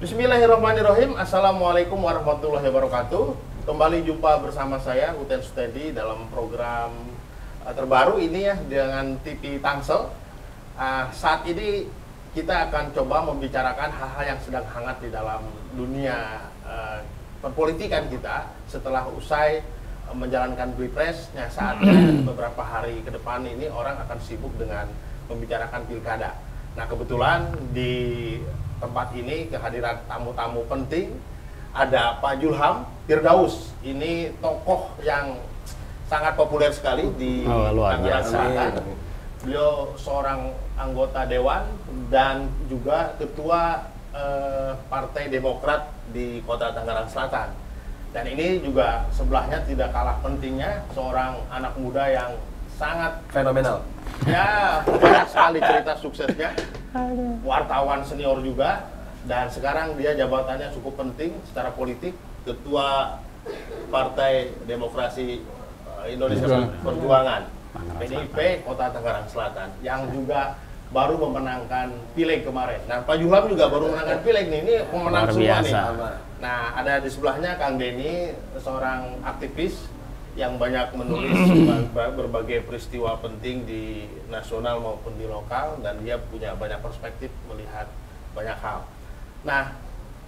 Bismillahirrahmanirrahim. Assalamualaikum warahmatullahi wabarakatuh. Kembali jumpa bersama saya Uten Sustedi dalam program terbaru ini ya dengan TV Tangsel. Saat ini kita akan coba membicarakan hal-hal yang sedang hangat di dalam dunia perpolitikan kita setelah usai menjalankan Pilpres. Saatnya beberapa hari ke depan ini orang akan sibuk dengan membicarakan pilkada. Nah, kebetulan di tempat ini kehadiran tamu-tamu penting. Ada Pak Julham Firdaus. Ini tokoh yang sangat populer sekali di Tangerang Selatan. Beliau seorang anggota dewan dan juga ketua Partai Demokrat di Kota Tangerang Selatan. Dan ini juga sebelahnya tidak kalah pentingnya seorang anak muda yang sangat fenomenal. Ya, banyak sekali cerita suksesnya. Wartawan senior juga, dan sekarang dia jabatannya cukup penting secara politik, ketua Partai Demokrasi Indonesia Perjuangan PDIP Kota Tangerang Selatan, yang juga baru memenangkan pileg kemarin. Nah, Pak Julham juga baru memenangkan pileg nih, ini pemenang semua nih. Nah, ada di sebelahnya Kang Denny, seorang aktivis yang banyak menulis berbagai peristiwa penting di nasional maupun di lokal, dan dia punya banyak perspektif melihat banyak hal. Nah,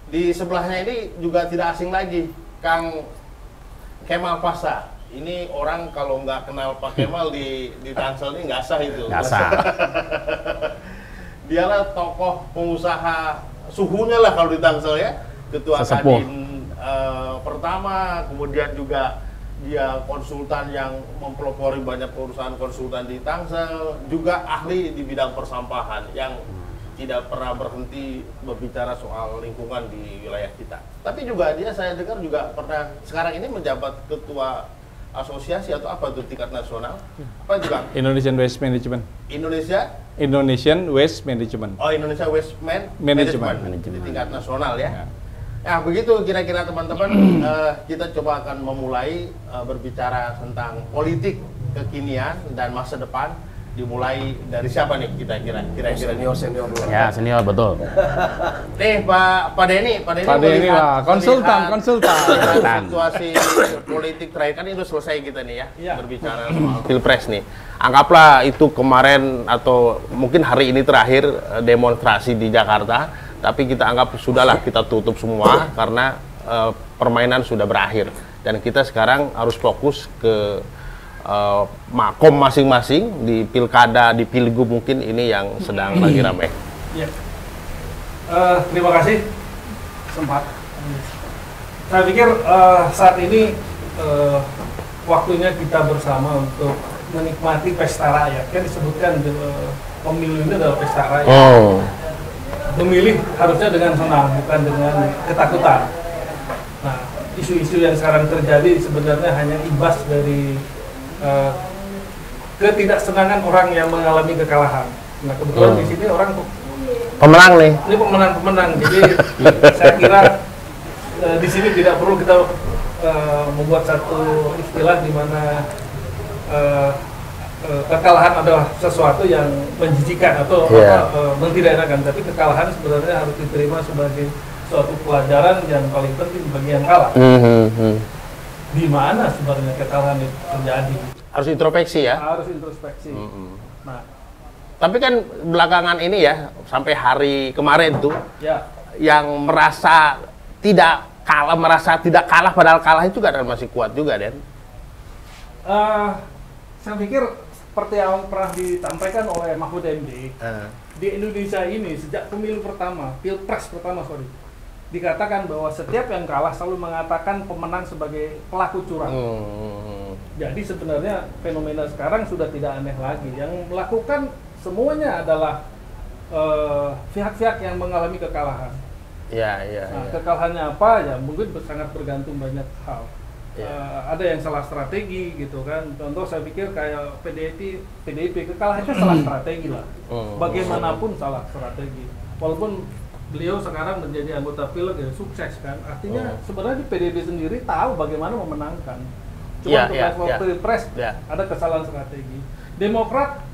di sebelahnya ini juga tidak asing lagi, Kang Kemal Pasha. Ini orang kalau nggak kenal Pak Kemal di Tangsel ini nggak sah itu. Nggak sah. Dialah tokoh pengusaha suhunya lah kalau di Tangsel ya, ketua Kadin pertama, kemudian juga dia konsultan yang mempelopori banyak perusahaan konsultan di Tangsel, juga ahli di bidang persampahan yang tidak pernah berhenti berbicara soal lingkungan di wilayah kita. Tapi juga dia, saya dengar juga pernah sekarang ini menjabat ketua asosiasi atau apa itu tingkat nasional? Apa juga? Indonesian Waste Management. Indonesian Waste Management. Oh, Indonesia Waste Management di tingkat nasional ya. Nah, begitu kira-kira teman-teman, kita coba akan memulai berbicara tentang politik kekinian dan masa depan. Dimulai dari siapa nih kita kira-kira? Senior dulu. Ya, senior betul. Nih Pak Denny lah, konsultan. Situasi politik terakhir kan itu selesai kita nih ya, berbicara soal Pilpres nih. Anggaplah itu kemarin atau mungkin hari ini terakhir demonstrasi di Jakarta, tapi kita anggap sudahlah, kita tutup semua karena permainan sudah berakhir dan kita sekarang harus fokus ke makom masing-masing di pilkada, di pilgub mungkin ini yang sedang lagi ramai. Ya. Terima kasih sempat. Saya pikir saat ini waktunya kita bersama untuk menikmati pesta rakyat. Kan disebutkan pemilu ini adalah pesta rakyat. Memilih harusnya dengan senang, bukan dengan ketakutan. Nah, isu-isu yang sekarang terjadi sebenarnya hanya imbas dari ketidaksenangan orang yang mengalami kekalahan. Nah, kebetulan di sini orang pemenang nih. Ini pemenang. Jadi saya kira di sini tidak perlu kita membuat satu istilah di mana kekalahan adalah sesuatu yang menjijikan atau mentidakkan, tapi kekalahan sebenarnya harus diterima sebagai suatu pelajaran yang paling penting bagi yang kalah. Di mana sebenarnya kekalahan itu terjadi? Harus introspeksi ya. Harus introspeksi. Nah, tapi kan belakangan ini ya, sampai hari kemarin tuh, yang merasa tidak kalah padahal kalah itu kan masih kuat juga, Den. Saya pikir seperti yang pernah disampaikan oleh Mahfud MD, di Indonesia ini sejak pemilu pertama, Pilpres pertama dikatakan bahwa setiap yang kalah selalu mengatakan pemenang sebagai pelaku curang. Jadi sebenarnya fenomena sekarang sudah tidak aneh lagi. Yang melakukan semuanya adalah pihak-pihak yang mengalami kekalahan. Kekalahannya apa ya? Mungkin sangat bergantung banyak hal. Ada yang salah strategi gitu kan. Contoh saya pikir kayak PDIP kekalahannya salah strategi lah. Bagaimanapun salah strategi. Walaupun beliau sekarang menjadi anggota pileg ya sukses kan, artinya sebenarnya PDIP sendiri tahu bagaimana memenangkan. Cuma untuk Pilpres ada kesalahan strategi. Demokrat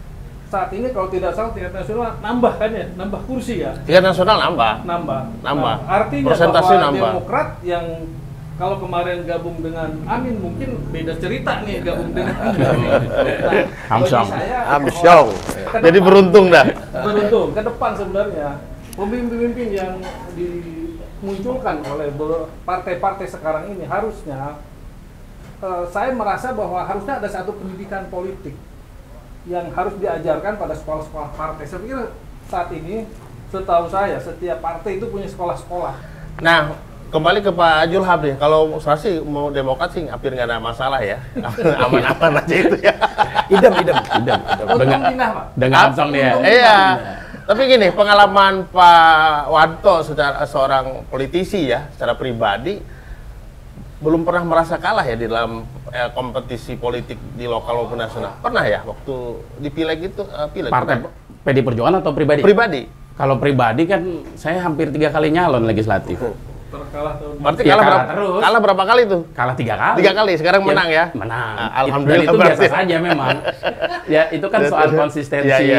saat ini kalau tidak salah tingkat nasional nambah kan ya, nambah kursi ya. Tingkat nasional nambah. Nambah. Nah, artinya persentase bahwa nambah. Demokrat yang kalau kemarin gabung dengan Amin mungkin beda cerita nih gabung dengan Hamsyong. Hamsyong. Jadi beruntung dah. Beruntung ke depan sebenarnya pemimpin-pemimpin yang dimunculkan oleh partai-partai sekarang ini harusnya saya merasa bahwa harusnya ada satu pendidikan politik yang harus diajarkan pada sekolah-sekolah partai. Saya pikir saat ini setahu saya setiap partai itu punya sekolah-sekolah. Nah, kembali ke Pak Julham nih, kalau saya sih mau Demokrat sih hampir nggak ada masalah ya, aman-aman aja itu ya. Idem. Untung pindah, Pak. Dengan Hamsyong dia. Iya. Tapi gini, pengalaman Pak Wanto secara seorang politisi ya, secara pribadi belum pernah merasa kalah ya di dalam kompetisi politik di lokal maupun nasional. Pernah ya waktu di pileg itu pileg Partai PD Perjuangan atau pribadi? Pribadi. Kalau pribadi kan saya hampir 3 kali nyalon legislatif. Terkalah tahun Berarti Ya, kalah kalah berapa? terus. Kalah berapa kali tuh? Kalah 3 kali. 3 kali, sekarang menang ya? Menang. Alhamdulillah Dan itu biasa berarti. saja memang. Ya itu kan soal konsistensi Ya.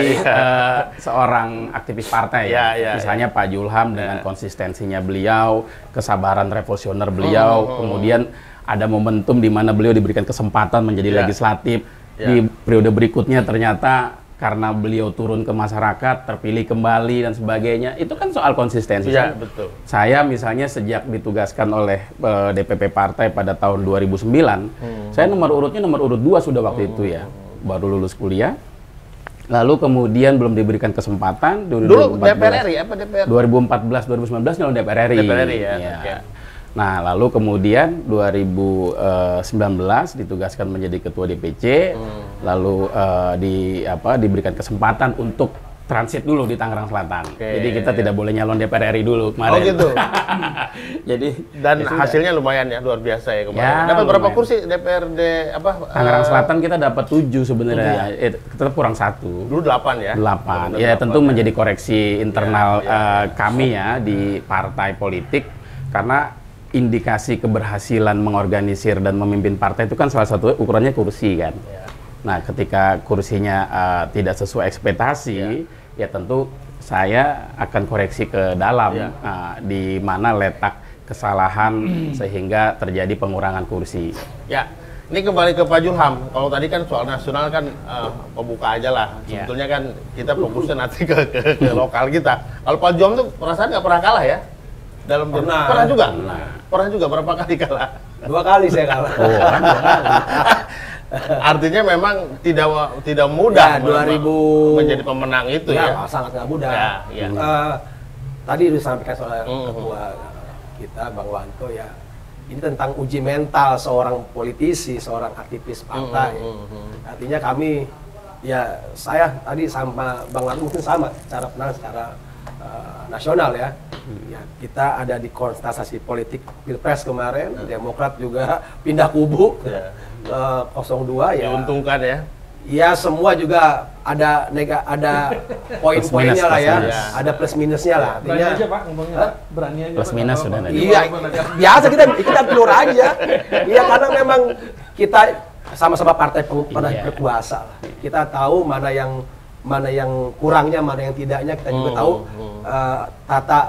seorang aktivis partai. Ya. Misalnya Pak Julham dengan konsistensinya beliau, kesabaran revolusioner beliau, kemudian ada momentum di mana beliau diberikan kesempatan menjadi Ya. legislatif. Ya. Di periode berikutnya ternyata karena beliau turun ke masyarakat, terpilih kembali dan sebagainya. Itu kan soal konsistensi. Iya, betul. Saya misalnya sejak ditugaskan oleh DPP partai pada tahun 2009, saya nomor urut 2 sudah waktu itu ya. Baru lulus kuliah. Lalu kemudian belum diberikan kesempatan. Dulu DPR RI apa DPR? 2014 2019 nyalon DPR RI. DPR RI ya. Iya. Oke. Nah, lalu kemudian 2019 ditugaskan menjadi ketua DPC, lalu diberikan kesempatan untuk transit dulu di Tangerang Selatan. Oke. Jadi kita tidak boleh nyalon DPR RI dulu kemarin. Oh gitu. Jadi Dan ya sudah. hasilnya lumayan ya, luar biasa ya kemarin. Ya, Dapat berapa lumayan. kursi DPRD apa? Tangerang Selatan kita dapat 7 sebenarnya. Tetap kurang 1. Dulu 8 ya. 8. Dulu Ya 8 tentu menjadi koreksi internal Ya. kami ya di partai politik, karena indikasi keberhasilan mengorganisir dan memimpin partai itu kan salah satu ukurannya kursi kan. Ya. Nah, ketika kursinya tidak sesuai ekspektasi, ya tentu saya akan koreksi ke dalam di mana letak kesalahan sehingga terjadi pengurangan kursi. Ya, ini kembali ke Pak Julham. Kalau tadi kan soal nasional kan pembuka aja lah. Ya. Sebetulnya kan kita fokusnya nanti ke lokal kita. Kalau Pak Julham tuh perasaan nggak pernah kalah ya? Dalam Pernah. juga. Pernah juga berapa kali kalah? 2 kali saya kalah. Oh, kan? Artinya memang tidak mudah Ya, 2000 menjadi pemenang itu ya. Sangat nggak mudah. Ya. Tadi disampaikan oleh ketua kita Bang Wanto ya, ini tentang uji mental seorang politisi, seorang aktivis partai. Artinya kami, ya saya tadi sama Bang Wanto mungkin sama cara pandang secara nasional ya. Ya, kita ada di kontestasi politik Pilpres kemarin, Demokrat juga pindah kubu ke 02 ya. Diuntungkan ya. Ya semua juga ada poin-poinnya lah ya, ya. ada plus minusnya lah. Berani Artinya, aja Pak ngomongnya. Berani aja. Plus Pak. minus Nggak sudah apa-apa. tadi. iya, biasa kita keluar aja. Iya karena memang kita sama-sama partai pernah berkuasa lah. Kita tahu mana yang kurangnya, mana yang tidaknya. Kita juga tahu tata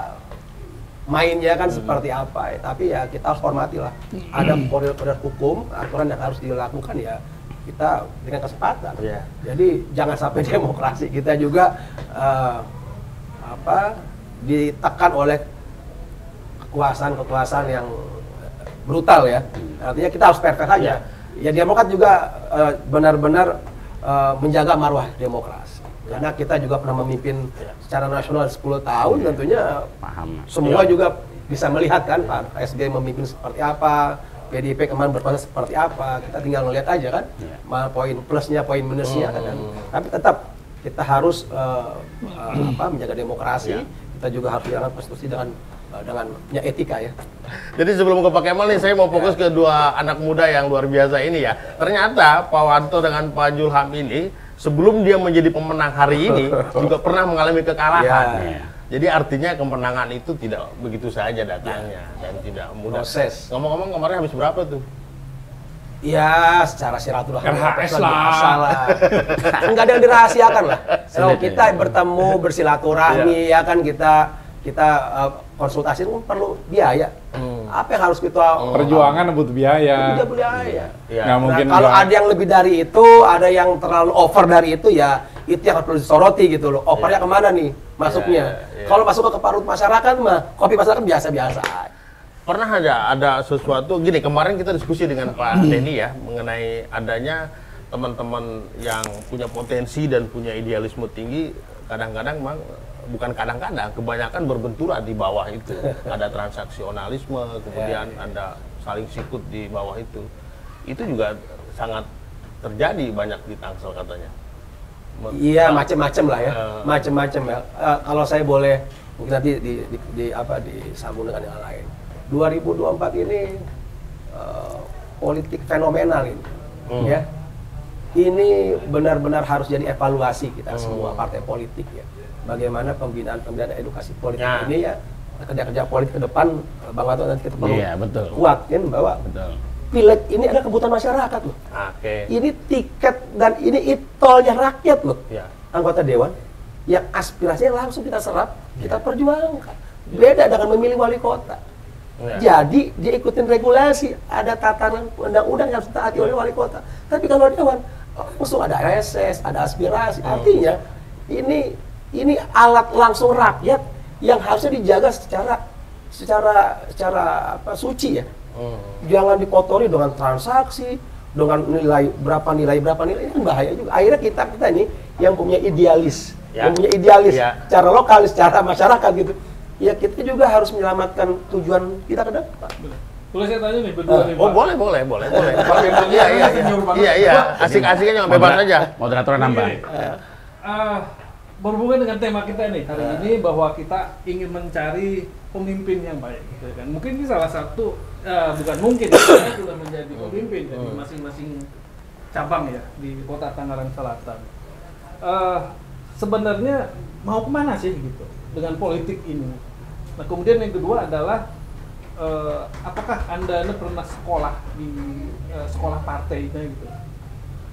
mainnya kan seperti apa. Tapi ya kita harus hormati lah. Ada koridor hukum, aturan yang harus dilakukan ya. Kita dengan kesempatan. Iya. Jadi jangan sampai demokrasi kita juga ditekan oleh kekuasaan yang brutal ya. Artinya kita harus perfect aja. Ya Demokrat juga benar-benar menjaga marwah demokrasi. Karena kita juga pernah memimpin secara nasional 10 tahun, tentunya Paham. semua juga bisa melihat kan Pak SBY memimpin seperti apa, PDIP kemarin berkuasa seperti apa, kita tinggal ngelihat aja kan, mana poin plusnya, poin minusnya kan. Tapi tetap kita harus menjaga demokrasi, kita juga harus jalan konstitusi dengan punya etika ya. Jadi sebelum ke Pak Kemal nih, saya mau fokus ke 2 anak muda yang luar biasa ini ya. Ternyata Pak Wanto dengan Pak Julham ini, sebelum dia menjadi pemenang hari ini, juga pernah mengalami kekalahan. Ya. Jadi artinya kemenangan itu tidak begitu saja datangnya dan tidak mudah. Proses. Ngomong-ngomong kemarin habis berapa tuh? Ya, secara silaturahmi RHS biasa lah. Enggak ada yang dirahasiakan lah. So, kita bertemu, bersilaturahmi, ya kan kita konsultasi itu perlu biaya. Apa yang harus kita Perjuangan butuh biaya. Butuh biaya. Ya. Nggak mungkin Kalau nggak- ada yang lebih dari itu, ada yang terlalu over dari itu, ya itu yang harus disoroti gitu loh. Overnya kemana nih masuknya? Kalau masuk ke parut masyarakat mah, kopi masyarakat biasa-biasa. Pernah ada sesuatu gini, kemarin kita diskusi dengan Pak Denny ya mengenai adanya teman-teman yang punya potensi dan punya idealisme tinggi, kadang-kadang memang bukan kadang-kadang, kebanyakan berbenturan di bawah itu. Ada transaksionalisme, kemudian ada saling sikut di bawah itu. Itu juga sangat terjadi banyak di Tangsel katanya. Iya, macam-macam lah ya, macam-macam ya. Kalau saya boleh mungkin nanti disambung dengan yang lain. 2024 ini politik fenomenal ini, ya. Ini benar-benar harus jadi evaluasi kita semua partai politik ya. Bagaimana pembinaan edukasi politik ini ya, kerja-kerja politik ke depan, Bang Wato nanti kita perlu kuatkan bahwa pileg ini adalah kebutuhan masyarakat loh. Ini tiket dan ini tolnya rakyat loh. Anggota dewan yang aspirasinya langsung kita serap, kita perjuangkan. Beda dengan memilih wali kota. Jadi dia ikutin regulasi, ada tatanan undang-undang yang harus ditaati oleh wali kota. Tapi kalau dewan langsung ada reses, ada aspirasi. Artinya ini alat langsung rakyat yang harusnya dijaga secara suci ya. Jangan dikotori dengan transaksi, dengan nilai berapa nilai ini kan bahaya juga. Akhirnya kita ini yang punya idealis, secara lokal, secara masyarakat gitu. Ya kita juga harus menyelamatkan tujuan kita ke depan. Boleh saya tanya nih berdua nih, Oh Pak? boleh. Iya. Iya. Asik-asiknya jangan bebas aja. Moderator nambah. Berhubungan dengan tema kita nih hari ini, bahwa kita ingin mencari pemimpin yang baik, gitu kan? Mungkin ini salah satu, bukan mungkin, kita sudah menjadi pemimpin dari masing-masing cabang ya di Kota Tangerang Selatan. Sebenarnya mau kemana sih gitu dengan politik ini? Nah kemudian yang kedua adalah apakah anda pernah sekolah di sekolah partainya gitu?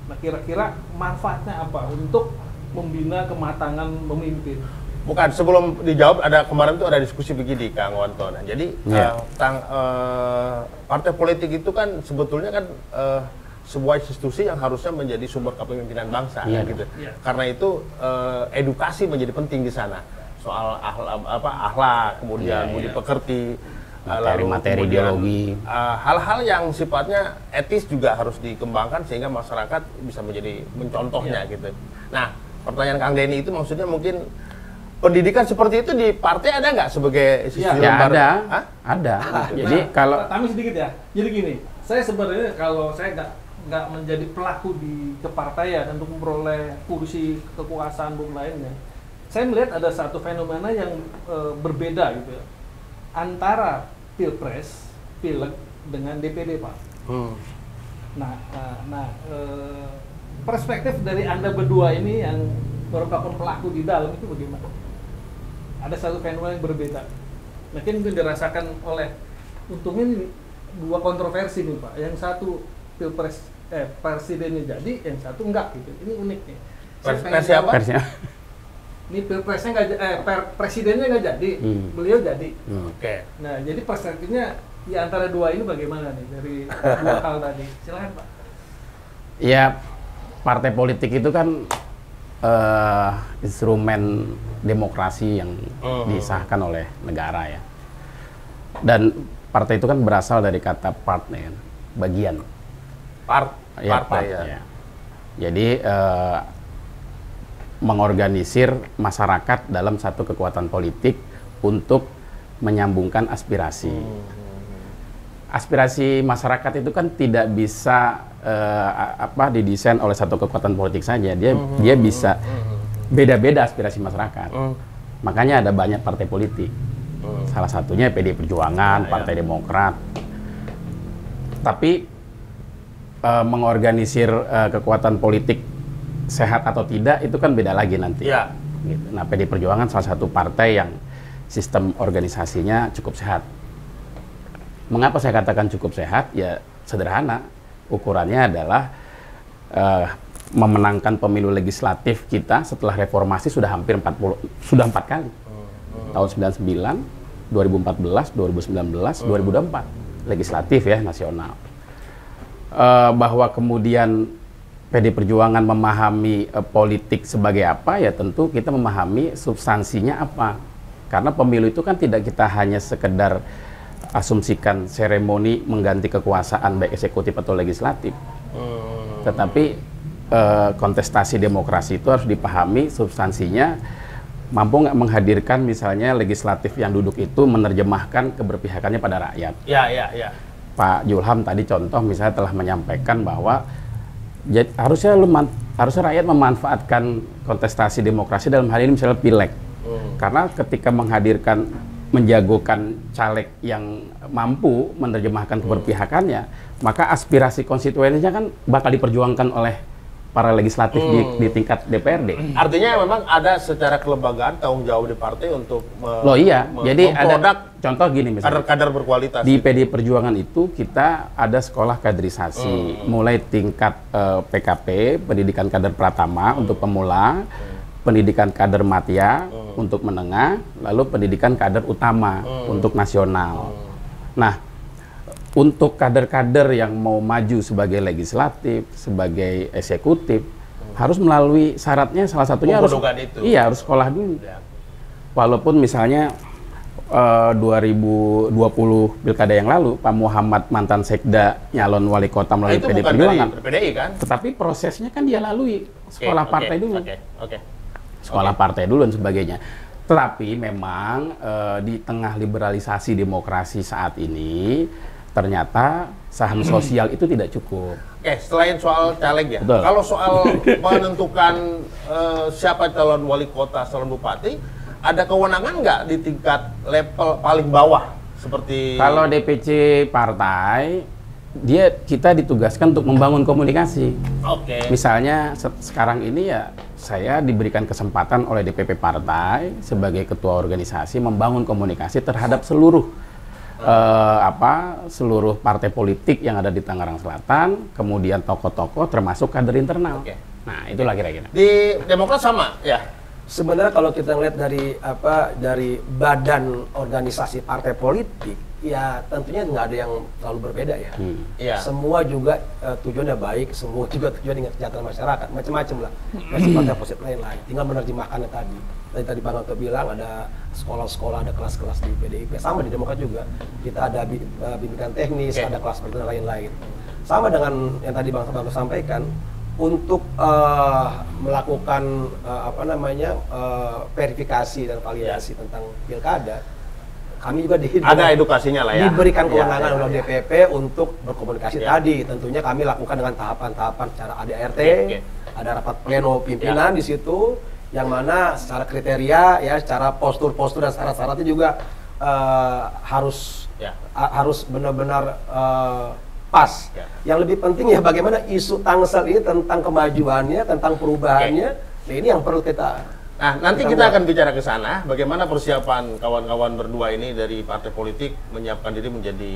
Nah kira-kira manfaatnya apa untuk membina kematangan pemimpin? Bukan, sebelum dijawab, kemarin tuh ada diskusi begini Kang Wanto. Nah, jadi partai politik itu kan sebetulnya kan sebuah institusi yang harusnya menjadi sumber kepemimpinan bangsa, gitu. Karena itu edukasi menjadi penting di sana, soal akhlak, kemudian budi pekerti, materi ideologi, hal-hal yang sifatnya etis juga harus dikembangkan sehingga masyarakat bisa menjadi mencontohnya gitu. Nah, pertanyaan Kang Denny itu maksudnya mungkin pendidikan seperti itu di partai ada nggak sebagai institusi lembaga? Ada. Jadi kalau kami sedikit ya. Jadi gini, saya sebenarnya kalau saya nggak menjadi pelaku di kepartaian untuk memperoleh kursi kekuasaan dan lainnya, saya melihat ada satu fenomena yang berbeda gitu ya, antara pilpres, pileg dengan DPD, Pak. Perspektif dari anda berdua ini yang merupakan pelaku di dalam itu bagaimana? Ada satu fenomena yang berbeda. Mungkin itu dirasakan oleh, untungnya ini dua kontroversi nih Pak. Yang satu pilpres presidennya jadi, yang satu enggak gitu. Ini unik nih. Versi apa? Ini pilpresnya presidennya nggak jadi, beliau jadi. Oke. Nah, jadi perspektifnya di antara dua ini bagaimana nih dari dua hal tadi? Silakan Pak. Ya, partai politik itu kan instrumen demokrasi yang disahkan oleh negara ya. Dan partai itu kan berasal dari kata partner, bagian. Partai ya. Jadi mengorganisir masyarakat dalam satu kekuatan politik untuk menyambungkan aspirasi. Aspirasi masyarakat itu kan tidak bisa didesain oleh satu kekuatan politik saja. Dia bisa beda-beda aspirasi masyarakat. Makanya ada banyak partai politik. Salah satunya PDI Perjuangan, Partai Demokrat. Tapi mengorganisir kekuatan politik sehat atau tidak itu kan beda lagi nanti. Gitu. Nah, PDI Perjuangan salah satu partai yang sistem organisasinya cukup sehat. Mengapa saya katakan cukup sehat? Ya sederhana. ukurannya adalah memenangkan pemilu legislatif kita setelah reformasi sudah hampir 4 kali. Tahun 99, 2014, 2019, 2024 legislatif ya nasional. Bahwa kemudian PD Perjuangan memahami politik sebagai apa, ya tentu kita memahami substansinya apa. Karena pemilu itu kan tidak kita hanya sekedar asumsikan seremoni mengganti kekuasaan baik eksekutif atau legislatif. Tetapi kontestasi demokrasi itu harus dipahami substansinya, mampu nggak menghadirkan misalnya legislatif yang duduk itu menerjemahkan keberpihakannya pada rakyat. Ya. Pak Julham tadi contoh misalnya telah menyampaikan bahwa harusnya rakyat memanfaatkan kontestasi demokrasi dalam hal ini misalnya pileg. Karena ketika menjagokan caleg yang mampu menerjemahkan keberpihakannya, maka aspirasi konstituennya kan bakal diperjuangkan oleh para legislatif di tingkat DPRD. Artinya memang ada secara kelembagaan tanggung jawab di partai untuk jadi ada contoh gini misalnya kader-kader berkualitas. Di PD Perjuangan itu kita ada sekolah kaderisasi, mulai tingkat PKP, pendidikan kader pratama untuk pemula, pendidikan kader madya untuk menengah, lalu pendidikan kader utama untuk nasional. Nah, untuk kader-kader yang mau maju sebagai legislatif, sebagai eksekutif, harus melalui syaratnya salah satunya harus sekolah dulu. Ya. Walaupun misalnya 2020 pilkada yang lalu Pak Muhammad mantan sekda nyalon wali kota melalui PD Perjuangan, PDI kan? Tetapi prosesnya kan dia lalui sekolah partai dulu, sekolah partai dulu dan sebagainya. Tetapi memang di tengah liberalisasi demokrasi saat ini ternyata saham sosial itu tidak cukup. Oke, selain soal caleg ya, betul. Kalau soal menentukan siapa calon wali kota, calon bupati, ada kewenangan nggak di tingkat level paling bawah? Seperti kalau DPC partai, kita ditugaskan untuk membangun komunikasi. Oke. Misalnya sekarang ini ya saya diberikan kesempatan oleh DPP partai sebagai ketua organisasi membangun komunikasi terhadap seluruh seluruh partai politik yang ada di Tangerang Selatan, kemudian tokoh-tokoh termasuk kader internal. Oke. Nah, itulah kira-kira. Di Demokrat sama ya. Sebenarnya kalau kita lihat dari badan organisasi partai politik, ya tentunya nggak ada yang terlalu berbeda ya. Iya. Semua juga tujuannya baik, semua juga tujuan dengan kesejahteraan masyarakat, macam-macam lah. Masih partai positif lain-lain. Tinggal menerjemahkannya tadi. Tadi Bang Anto bilang ada sekolah-sekolah, ada kelas-kelas di PDIP, sama di Demokrat juga. Kita ada bimbingan teknis, ada kelas dan lain-lain. Sama dengan yang tadi Bang Anto sampaikan, untuk melakukan verifikasi dan validasi tentang pilkada, kami juga ada edukasinya lah ya. Diberikan kewenangan oleh DPP untuk berkomunikasi tadi. Tentunya kami lakukan dengan tahapan-tahapan secara ADART, ada rapat pleno pimpinan di situ, yang mana secara kriteria ya, secara postur-postur dan syarat-syaratnya juga harus benar-benar pas. Yang lebih penting ya bagaimana isu Tangsel ini tentang kemajuannya, tentang perubahannya. Nah, ini yang perlu kita. Nah, nanti kita akan bicara ke sana, bagaimana persiapan kawan-kawan berdua ini dari partai politik menyiapkan diri menjadi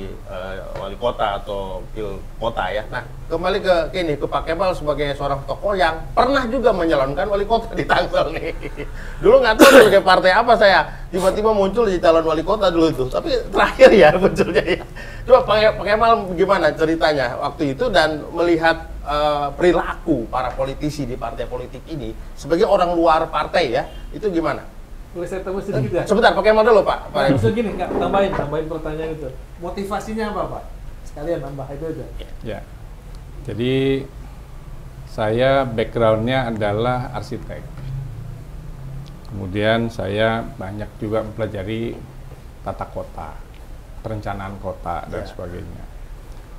wali kota atau pil kota ya. Nah, kembali ke Pak Kemal sebagai seorang tokoh yang pernah juga menyalonkan wali kota di Tangsel nih. Dulu nggak tahu sebagai partai apa saya, tiba-tiba muncul di calon wali kota dulu itu. Tapi terakhir ya munculnya ya. Coba Pak Kemal gimana ceritanya waktu itu dan melihat perilaku para politisi di partai politik ini sebagai orang luar partai ya, itu gimana? Boleh saya temu sedikit ya? Sebentar, Pak Kemal dulu Pak. Maksud gini, nggak tambahin pertanyaan itu. Motivasinya apa Pak? Sekalian nambah itu aja. Ya, jadi saya backgroundnya adalah arsitek. Kemudian saya banyak juga mempelajari tata kota, perencanaan kota dan sebagainya.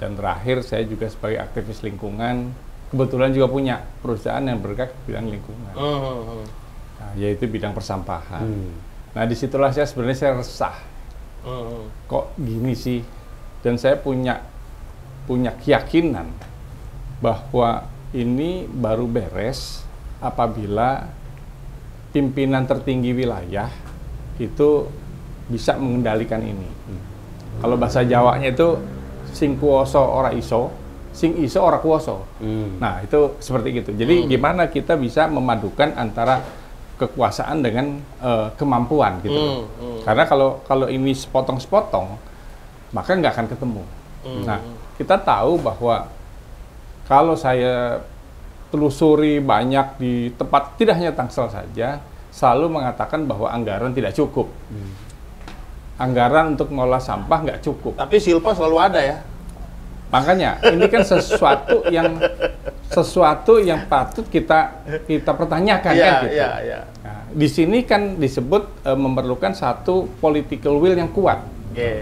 Dan terakhir saya juga sebagai aktivis lingkungan, kebetulan juga punya perusahaan yang bergerak di bidang lingkungan, nah, yaitu bidang persampahan. Nah disitulah saya resah, kok gini sih? Dan saya punya keyakinan bahwa ini baru beres apabila pimpinan tertinggi wilayah itu bisa mengendalikan ini. Kalau bahasa Jawanya itu sing kuoso ora iso, sing iso ora kuoso. Nah, itu seperti itu. Jadi gimana kita bisa memadukan antara kekuasaan dengan kemampuan gitu. Karena kalau ini sepotong-sepotong, maka nggak akan ketemu. Nah, kita tahu bahwa kalau saya telusuri banyak di tempat, tidak hanya Tangsel saja, selalu mengatakan bahwa anggaran tidak cukup. Anggaran untuk mengolah sampah nggak cukup. Tapi silpa selalu ada ya. Makanya ini kan sesuatu yang patut kita pertanyakan kan gitu. Iya. Nah, di sini kan disebut memerlukan satu political will yang kuat.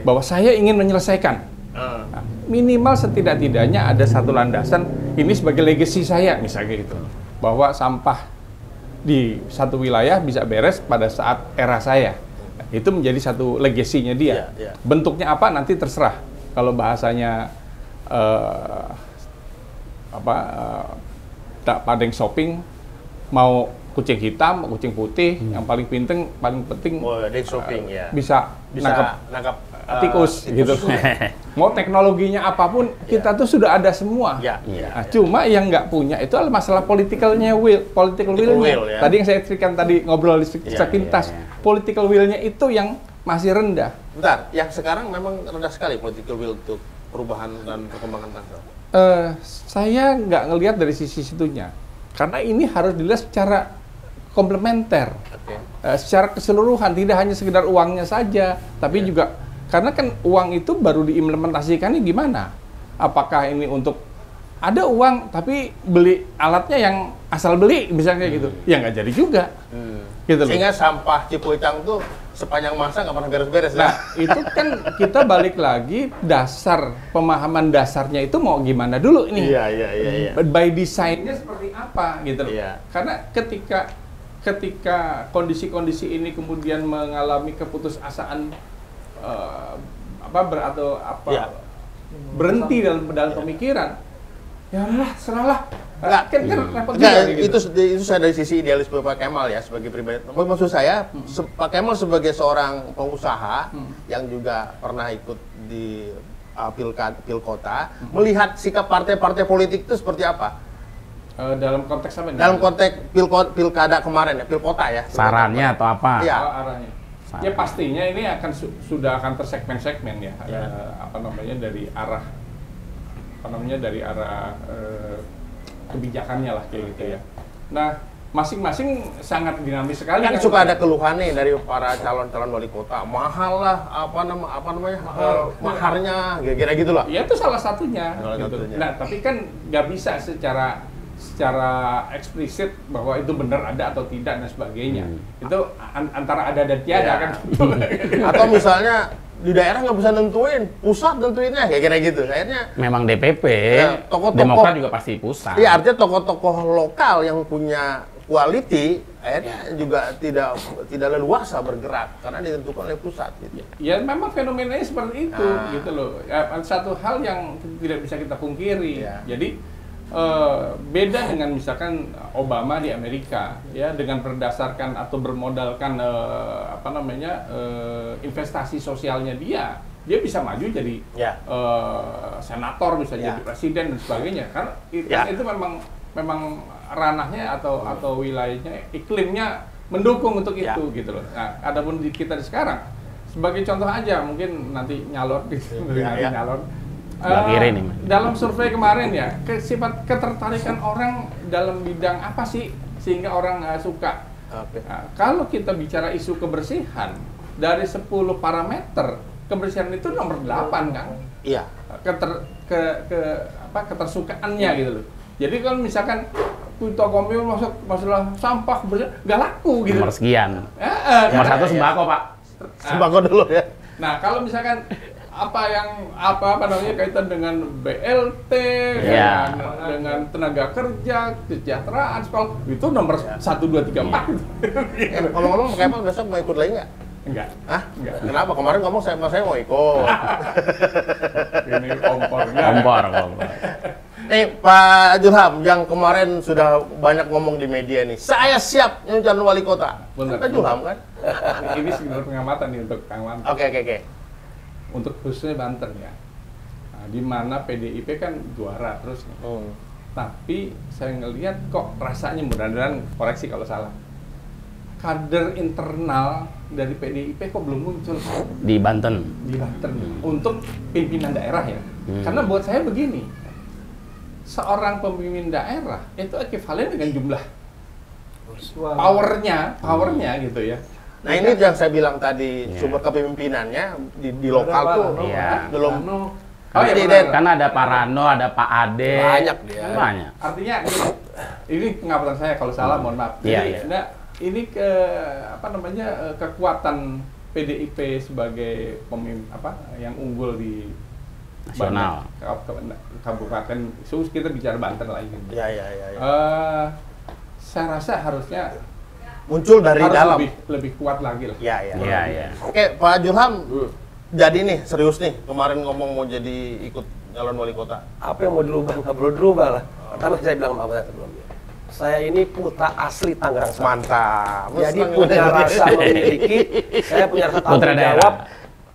Bahwa saya ingin menyelesaikan. Nah, minimal setidak-tidaknya ada satu landasan, ini sebagai legacy saya misalnya gitu, bahwa sampah di satu wilayah bisa beres pada saat era saya. Nah, itu menjadi satu legasinya dia. Bentuknya apa nanti terserah. Kalau bahasanya Padang shopping, mau kucing hitam, kucing putih, yang paling penting shopping ya. bisa nangkap tikus gitu. Mau teknologinya apapun, kita tuh sudah ada semua. Nah, cuma yang nggak punya itu adalah masalah political will-nya. Ya. Tadi yang saya ceritakan tadi ngobrol sepintas, political will-nya itu yang masih rendah. Bentar, yang sekarang memang rendah sekali political will untuk perubahan dan perkembangan Tangsel. Saya nggak ngelihat dari sisi situnya, karena ini harus dilihat secara komplementer, secara keseluruhan, tidak hanya sekedar uangnya saja, tapi juga karena kan uang itu baru diimplementasikannya gimana? Apakah ini untuk ada uang tapi beli alatnya yang asal beli misalnya gitu? Ya nggak jadi juga. Gitu loh. Sehingga sampah Cipuitang tuh sepanjang masa nggak pernah beres-beres. Nah, itu kan kita balik lagi pemahaman dasarnya itu mau gimana dulu ini? Iya. By design-nya seperti apa gitu loh. Karena ketika kondisi-kondisi ini kemudian mengalami keputusasaan berhenti dalam pemikiran, ya lah serahlah. Kan repot juga gitu. Itu saya dari sisi idealisme Pak Kemal ya sebagai pribadi. Maksud saya Pak Kemal sebagai seorang pengusaha yang juga pernah ikut di pilkota, melihat sikap partai-partai politik itu seperti apa? Dalam konteks apa? Dalam konteks pilkada kemarin ya, pilkota ya. Sarannya atau apa? Iya. Arahnya. Ya pastinya ini sudah akan tersegmen-segmen ya. Dari arah kebijakannya lah kayak gitu ya. Nah, masing-masing sangat dinamis sekali. Kan suka ada keluhan nih dari para calon-calon wali kota, mahal lah maharnya, kira-kira gitu lah. Ya itu salah satunya. Nah, tapi kan nggak bisa secara eksplisit bahwa itu benar ada atau tidak dan sebagainya. Itu antara ada dan tiada kan. Atau misalnya di daerah nggak bisa nentuin, pusat nentuinnya kayak kira gitu. Akhirnya memang DPP, tokoh-tokoh Demokrat juga pasti pusat. Iya, artinya tokoh-tokoh lokal yang punya quality akhirnya juga tidak leluasa bergerak karena ditentukan oleh pusat gitu. Ya memang fenomenanya seperti itu gitu loh. Ya, satu hal yang tidak bisa kita pungkiri. Jadi beda dengan misalkan Obama di Amerika ya, dengan berdasarkan atau bermodalkan investasi sosialnya dia bisa maju jadi senator, bisa jadi presiden dan sebagainya. Karena itu memang ranahnya atau wilayahnya, iklimnya mendukung untuk itu gitu loh. Nah, adapun di kita sekarang sebagai contoh aja, mungkin nanti nyalon nyalon. Dalam survei kemarin ya, sifat ketertarikan orang dalam bidang apa sih sehingga orang suka? Nah, kalau kita bicara isu kebersihan, dari 10 parameter kebersihan itu nomor 8 kan? Iya. Ketersukaannya gitu loh. Jadi kalau misalkan kita ngomongin masalah sampah kebersihan nggak laku gitu. Nomor sekian. Nomor 1 sembako Pak. Sembako dulu ya. Nah kalau misalkan kaitan dengan BLT, dengan tenaga kerja, kesejahteraan, sekolah, itu nomor 1, 2, 3, 4. Ngomong-ngomong, Kemal besok mau ikut lagi nggak? Enggak. Enggak. Kenapa? Kemarin ngomong saya mau ikut. Ini kompor. Pak Julham, yang kemarin sudah banyak ngomong di media nih, saya siap jadi calon wali kota. Pak Julham kan? Ini sekedar pengamatan nih untuk Kang Wanto. Oke. Untuk khususnya Banten ya. Nah, di mana PDIP kan juara terus nih. Tapi saya ngelihat kok rasanya, mudah-mudahan koreksi kalau salah, kader internal dari PDIP kok belum muncul Di Banten. di Banten untuk pimpinan daerah ya. Karena buat saya begini, seorang pemimpin daerah itu ekivalen dengan jumlah powernya gitu ya. Nah ini yang saya bilang tadi, sumber kepemimpinannya di lokal tuh belum. Oh iya, Karena ada Pak Rano, ada Pak Ade. Banyak dia. Banyak. Artinya ini pengamatan saya kalau salah mohon maaf. Iya, Jadi, ini kekuatan PDIP sebagai pemimpin yang unggul di Nasional. kabupaten, kita bicara Banten lagi. Ya. Saya rasa harusnya Muncul dari harus dalam. lebih kuat lagi lah. Iya. Oke, Pak Julham, jadi nih serius nih. Kemarin ngomong mau jadi ikut calon wali kota. Apa yang mau dirubah? Nggak perlu dirubah lah. Pertama saya bilang sama Bapak sebelumnya. Saya ini putra asli Tangerang Selatan. Mantap. Jadi punya rasa memiliki, saya punya rasa Putra tanggung daerah. jawab,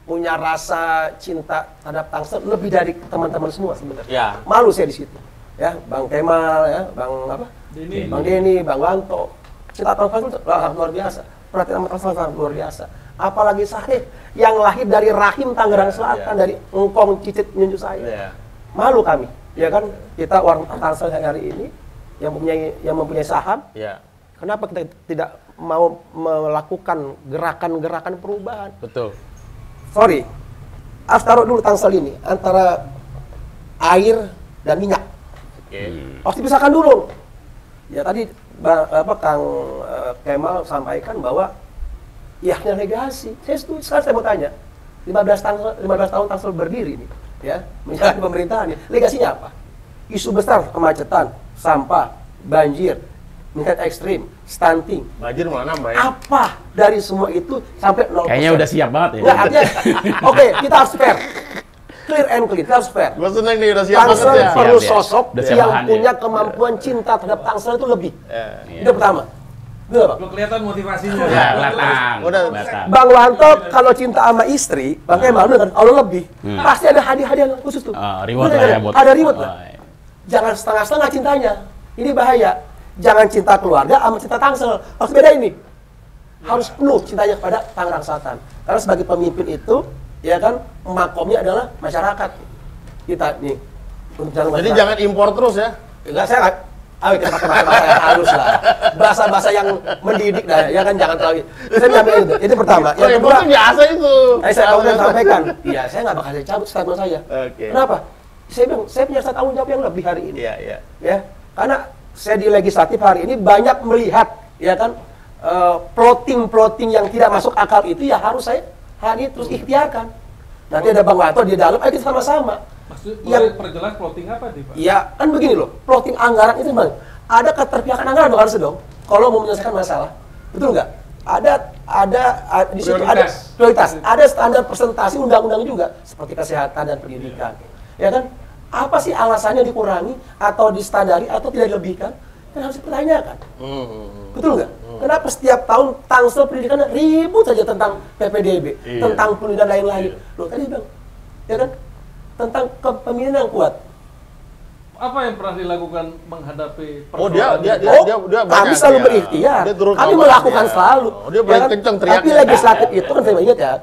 punya rasa cinta terhadap Tangsel lebih dari teman-teman semua sebenarnya. Ya. Malu saya di situ. Ya, Bang Kemal, ya, Bang apa? Denny. Bang Denny, Bang Wanto. Cinta Tangsel itu luar biasa. Perhatian sama Tangsel sangat luar biasa. Apalagi saya yang lahir dari rahim Tangerang Selatan, dari engkong cicit nyunjuk saya. Iya. Malu kami, ya kan? Kita orang Tangsel hari ini yang mempunyai saham. Ya. Kenapa kita tidak mau melakukan gerakan-gerakan perubahan? Betul. Sorry, harus taruh dulu Tangsel ini antara air dan minyak. Oke. Harus dipisahkan dulu. Ya tadi Kang Kemal sampaikan bahwa ya hanya legasi. Saya setuju. Sekarang saya mau tanya, 15 tahun Tangsel berdiri nih, ya menjalani pemerintahan ini. Legasinya apa? Isu besar kemacetan, sampah, banjir, tingkat ekstrim, stunting. Banjir malah nambah ya. Apa dari semua itu sampai 0%? Kayaknya udah siap banget ya. Nggak, artinya, oke, kita harus fair. Clear and clean, kita harus fair. Gua seneng nih udah siap Tangsel banget ya. perlu Siap, ya. sosok Udah siap yang bahan, punya ya. kemampuan cinta terhadap Tangsel itu lebih. Iya. Itu pertama. Betul, Bang? Lo kelihatan motivasinya. Ya, kelihatan. Udah. Kelihatan. Bang Wanto kalau cinta sama istri, Bang Kemal kan kalau lebih, pasti ada hadiah-hadiah khusus tuh. Reward Bener lah ya kan? buat. Ada reward lah. Oh, iya. Jangan setengah-setengah cintanya. Ini bahaya. Jangan cinta keluarga sama cinta Tangsel. Harus beda ini. Harus penuh cintanya kepada Tangerang Selatan. Karena sebagai pemimpin itu, ya kan, makomnya adalah masyarakat. Kita nih. Untuk jalan Jadi masyarakat. jangan impor terus ya. Enggak, saya nggak. Ayo kita pakai bahasa yang halus lah. Bahasa-bahasa yang mendidik dah, ya kan, jangan terlalu. Saya nyampein itu. Itu pertama. Yang Yang kedua, itu biasa itu. saya kemudian sampaikan. Iya, saya nggak bakal cabut statement saya. Oke. Kenapa? Saya bilang, saya punya rasa tanggung jawab yang lebih hari ini. Iya. Ya, karena saya di legislatif hari ini banyak melihat, ya kan, plotting yang tidak masuk akal itu ya harus saya hari ini terus ikhtiarkan. Nanti ada Bang Wanto di dalam, ayo kita sama-sama. Maksud Yang- boleh perjelas plotting apa nih, Pak? Ya, kan begini loh, plotting anggaran itu bang, ada keterpihakan anggaran dong harus dong, kalau mau menyelesaikan masalah, betul nggak? Ada di situ ada prioritas, ada standar presentasi undang-undang juga seperti kesehatan dan pendidikan, ya kan? Apa sih alasannya dikurangi atau distandari atau tidak dilebihkan? Kan harus dipertanyakan, betul nggak? Kenapa setiap tahun Tangsel pendidikan ribut saja tentang PPDB, tentang pendidikan lain-lain? Loh tadi bang, ya kan? Tentang kepemimpinan yang kuat. Apa yang pernah dilakukan menghadapi Oh, dia Kami banyak, selalu ya. berikhtiar. Dia turun Kami lapangan, melakukan ya. selalu. Oh, dia paling kenceng teriaknya. Tapi legislatif itu kan saya ingat ya,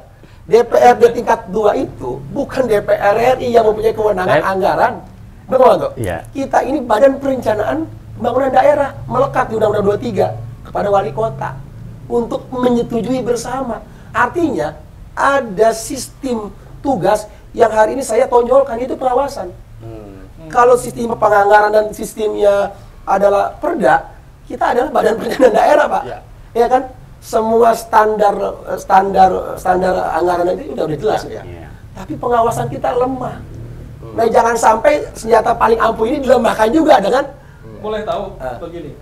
DPRD tingkat 2 itu bukan DPR RI yang mempunyai kewenangan anggaran. Betul nggak? Iya. Kita ini Badan Perencanaan Pembangunan Daerah melekat di Undang-Undang 23 kepada wali kota untuk menyetujui bersama. Artinya ada sistem tugas yang hari ini saya tonjolkan, itu pengawasan. Kalau sistem penganggaran dan sistemnya adalah Perda, kita adalah Badan Perencanaan Daerah, Pak. Ya kan? Semua standar anggaran itu udah jelas ya. Tapi pengawasan kita lemah. Nah, jangan sampai senjata paling ampuh ini dilemahkan juga dengan Boleh tahu begini,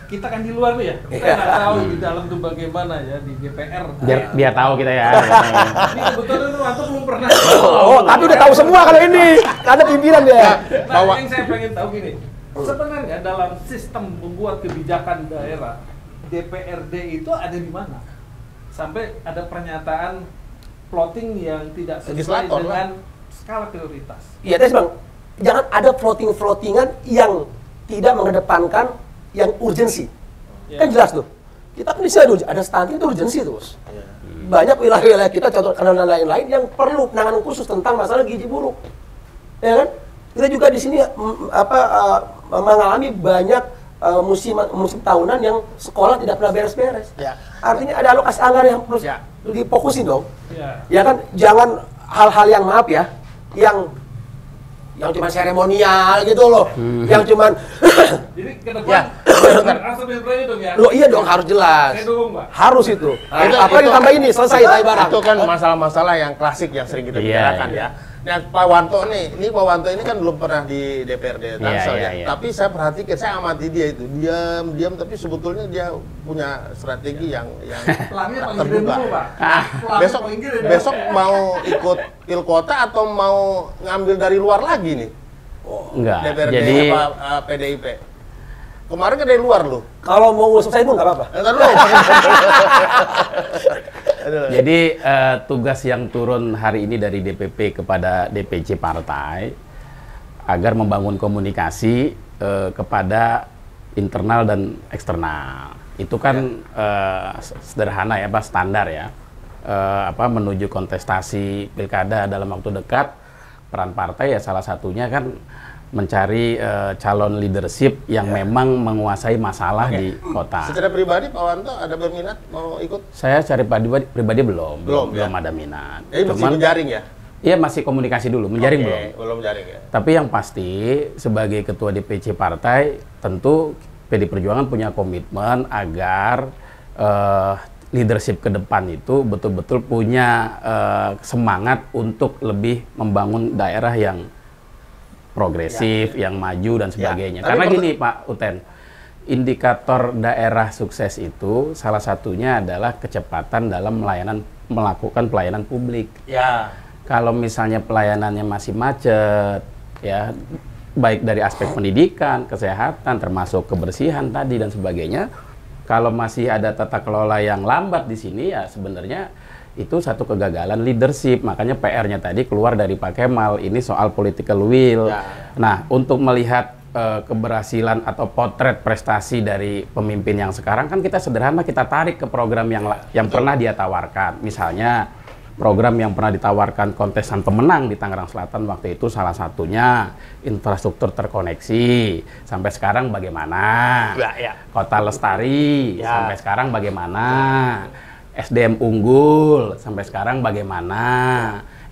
kita kan di luar nih ya, kita nggak tahu di dalam tuh bagaimana ya di DPR. Biar tahu kita ya. Ini kebetulan itu Wanto belum pernah. oh, tapi udah tahu semua kalau ini. Karena pimpinan dia. Nah, yang saya pengen tahu gini, sebenarnya dalam sistem membuat kebijakan daerah, DPRD itu ada di mana? Sampai ada pernyataan plotting yang tidak sesuai Legislator dengan skala prioritas. Iya, tes Bang. Jangan ada floating-floatingan yang tidak mengedepankan yang urgensi. Kan jelas tuh. Kita kan di sini ada stunting itu urgensi terus. Banyak wilayah-wilayah kita, contoh karena lain-lain yang perlu penanganan khusus tentang masalah gizi buruk. Ya kan? Kita juga di sini mengalami banyak musim tahunan yang sekolah tidak pernah beres-beres. Ya. Artinya ada alokasi anggaran yang harus difokusin dong. Ya. Ya kan, jangan hal-hal yang maaf ya, yang cuma seremonial gitu loh, yang cuman Jadi ke depan asal pilpres itu ya. loh iya dong harus jelas, Saya dukung, Pak. harus itu. Itu- Apa itu- ditambah ini selesai tay barang. Itu kan masalah-masalah yang klasik yang sering kita Iya, bicarakan iya. ya. Nah, Pak Wanto nih, ini Pak Wanto ini kan belum pernah di DPRD Tangsel iya, ya. iya. Tapi saya perhatikan, saya amati dia itu diam tapi sebetulnya dia punya strategi yang Pelangnya paling terbuka. gede dulu, Pak. Pelangnya Besok paling gede. besok mau ikut pilkota atau mau ngambil dari luar lagi nih Enggak. DPRD Jadi PDIP. Kemarin kan dari luar loh. Kalau mau ngusung saya pun nggak apa-apa. Entar dulu. Jadi tugas yang turun hari ini dari DPP kepada DPC partai agar membangun komunikasi kepada internal dan eksternal. Itu kan sederhana ya, Pak, standar ya. Menuju kontestasi pilkada dalam waktu dekat, peran partai ya salah satunya kan mencari calon leadership yang memang menguasai masalah di kota. Secara pribadi Pak Wanto ada berminat mau ikut? Saya cari pribadi belum ya? ada minat. Jadi masih menjaring ya? Iya, masih komunikasi dulu, menjaring Oke, belum. belum menjaring ya. Tapi yang pasti sebagai ketua DPC partai tentu PD Perjuangan punya komitmen agar leadership ke depan itu betul-betul punya semangat untuk lebih membangun daerah yang progresif, yang maju dan sebagainya. Tapi Karena gini Pak Uten, indikator daerah sukses itu salah satunya adalah kecepatan dalam melakukan pelayanan publik. Ya. Kalau misalnya pelayanannya masih macet, ya baik dari aspek pendidikan, kesehatan, termasuk kebersihan tadi dan sebagainya, kalau masih ada tata kelola yang lambat di sini, ya sebenarnya itu satu kegagalan leadership. Makanya PR-nya tadi keluar dari Pak Kemal, ini soal political will. Ya. Nah, untuk melihat keberhasilan atau potret prestasi dari pemimpin yang sekarang, kan kita sederhana, kita tarik ke program yang pernah dia tawarkan. Misalnya program yang pernah ditawarkan kontestan pemenang di Tangerang Selatan waktu itu salah satunya infrastruktur terkoneksi. Sampai sekarang bagaimana? Ya. Kota Lestari, Ya. sampai sekarang bagaimana? SDM unggul, sampai sekarang bagaimana?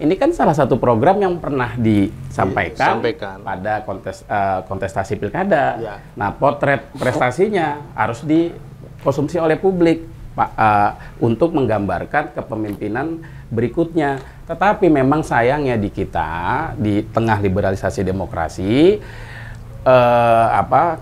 Ini kan salah satu program yang pernah disampaikan pada kontestasi pilkada. Ya. Nah, potret prestasinya harus dikonsumsi oleh publik, Pak, untuk menggambarkan kepemimpinan berikutnya. Tetapi memang sayangnya di kita, di tengah liberalisasi demokrasi,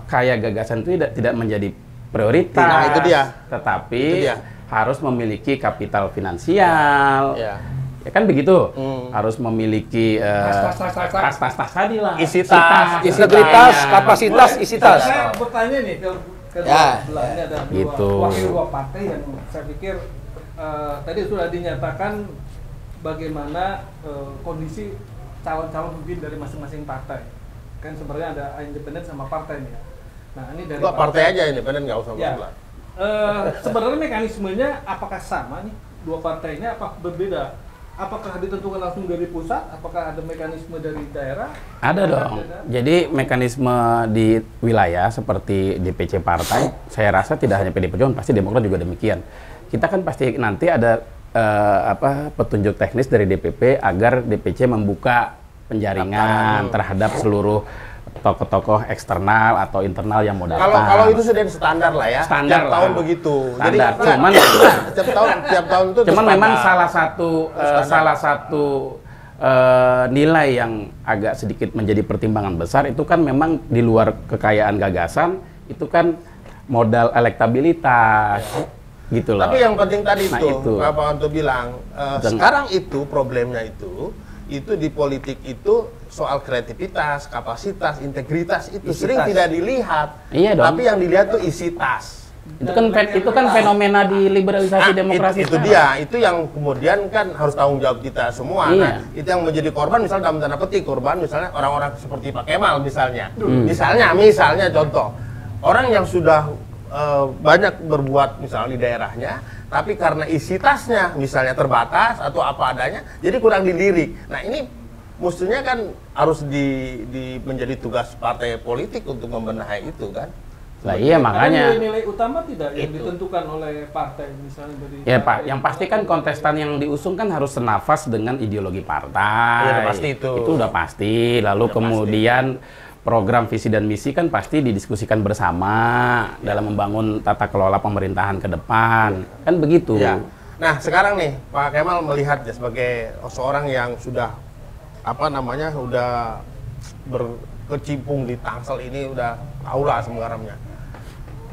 kaya gagasan itu tidak menjadi prioritas. Nah, itu dia. Tetapi Itu dia. harus memiliki kapital finansial. Ya. Ya kan begitu, harus memiliki tas tadi lah, Isi tas, Integritas, kapasitas, isi tas. Saya bertanya nih ke Ya, belah ini ada gitu. dua partai yang saya pikir tadi sudah dinyatakan bagaimana kondisi calon-calon pemimpin dari masing-masing partai. Kan sebenarnya ada independen sama partai nih ya. Nah, ini dari Enggak, partai aja independen, nggak usah Ya. belah. Sebenarnya mekanismenya apakah sama nih dua partainya, apa berbeda? Apakah ditentukan langsung dari pusat? Apakah ada mekanisme dari daerah? Ada dong. Jadi mekanisme di wilayah seperti DPC partai, saya rasa tidak hanya PD Perjuangan, pasti Demokrat juga demikian. Kita kan pasti nanti ada petunjuk teknis dari DPP agar DPC membuka penjaringan terhadap seluruh tokoh-tokoh eksternal atau internal yang mau datang. Kalau itu sudah standar lah ya. Standar tiap tahun lah. begitu. Standar. Cuman tiap tahun itu cuman standar. memang salah satu nilai yang agak sedikit menjadi pertimbangan besar itu kan memang di luar kekayaan gagasan, itu kan modal elektabilitas. Gitu loh. Tapi yang penting tadi Nah, itu, itu. Pak Wanto bilang, sekarang itu problemnya itu di politik itu soal kreativitas, kapasitas, integritas itu Isi sering tas. tidak dilihat. Iya dong. Tapi yang dilihat tuh isi tas. Itu kan fenomena di liberalisasi demokrasi. Itu dia, itu yang kemudian kan harus tanggung jawab kita semua. Iya. Nah, itu yang menjadi korban misalnya dalam tanda petik korban misalnya orang-orang seperti Pak Kemal misalnya. Misalnya contoh, orang yang sudah banyak berbuat misalnya di daerahnya, tapi karena isi tasnya misalnya terbatas atau apa adanya, jadi kurang dilirik. Nah, ini mestinya kan harus menjadi tugas partai politik untuk membenahi itu kan. Lah iya makanya. Nilai-nilai utama tidak yang ditentukan oleh partai misalnya dari. Ya Pak, yang pasti kan kontestan yang diusung kan harus senafas dengan ideologi partai. Iya, pasti itu. Itu udah pasti. Lalu kemudian program visi dan misi kan pasti didiskusikan bersama dalam membangun tata kelola pemerintahan ke depan. Kan begitu. Ya. Nah, sekarang nih Pak Kemal melihat ya sebagai seorang yang sudah udah berkecimpung di Tangsel ini, udah tahu lah sebenarnya.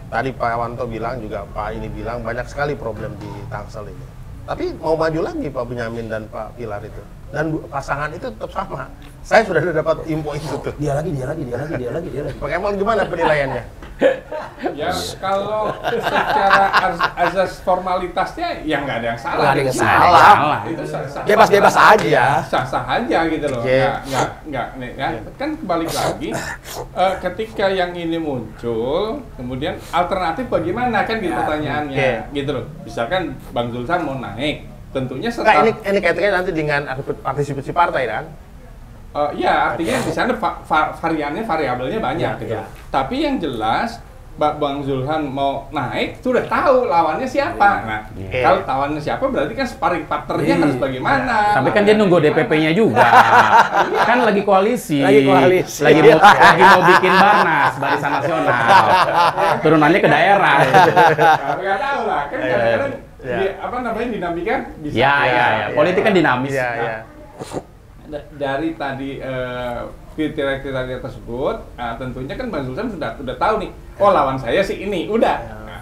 Tadi Pak Wanto bilang juga, Pak ini bilang banyak sekali problem di Tangsel ini. Tapi mau maju lagi Pak Benyamin dan Pak Pilar itu. Dan pasangan itu tetap sama. Saya sudah dapat info itu tuh. Dia lagi. Pak Kemal gimana penilaiannya? Ya kalau secara azas formalitasnya ya nggak ada yang salah. Nggak ada yang salah. Itu sah-sah Bebas-bebas aja. Sah-sah aja gitu loh. Yeah. Nggak ya. Kan kembali lagi ketika yang ini muncul, kemudian alternatif bagaimana kan gitu pertanyaannya, gitu loh. Misalkan Bang Zulsan mau naik, tentunya setelah ini kaitannya nanti dengan partisipasi partai kan? Ya, artinya di sana variabelnya banyak gitu. Tapi yang jelas Bang Zulhan mau naik, sudah tahu lawannya siapa. Nah, kalau lawannya siapa berarti kan sparring partnernya harus bagaimana. Tapi kan dia nunggu DPP-nya juga. Kan lagi koalisi. Lagi mau bikin Barnas, Barisan Nasional. Turunannya ke daerah. Nggak tahu lah, kan kadang-kadang dinamika bisa. Ya. Politik kan dinamis. Dari tadi kriteria-kriteria tersebut, tentunya kan Bang Zulsan sudah tahu nih, lawan saya sih ini, udah.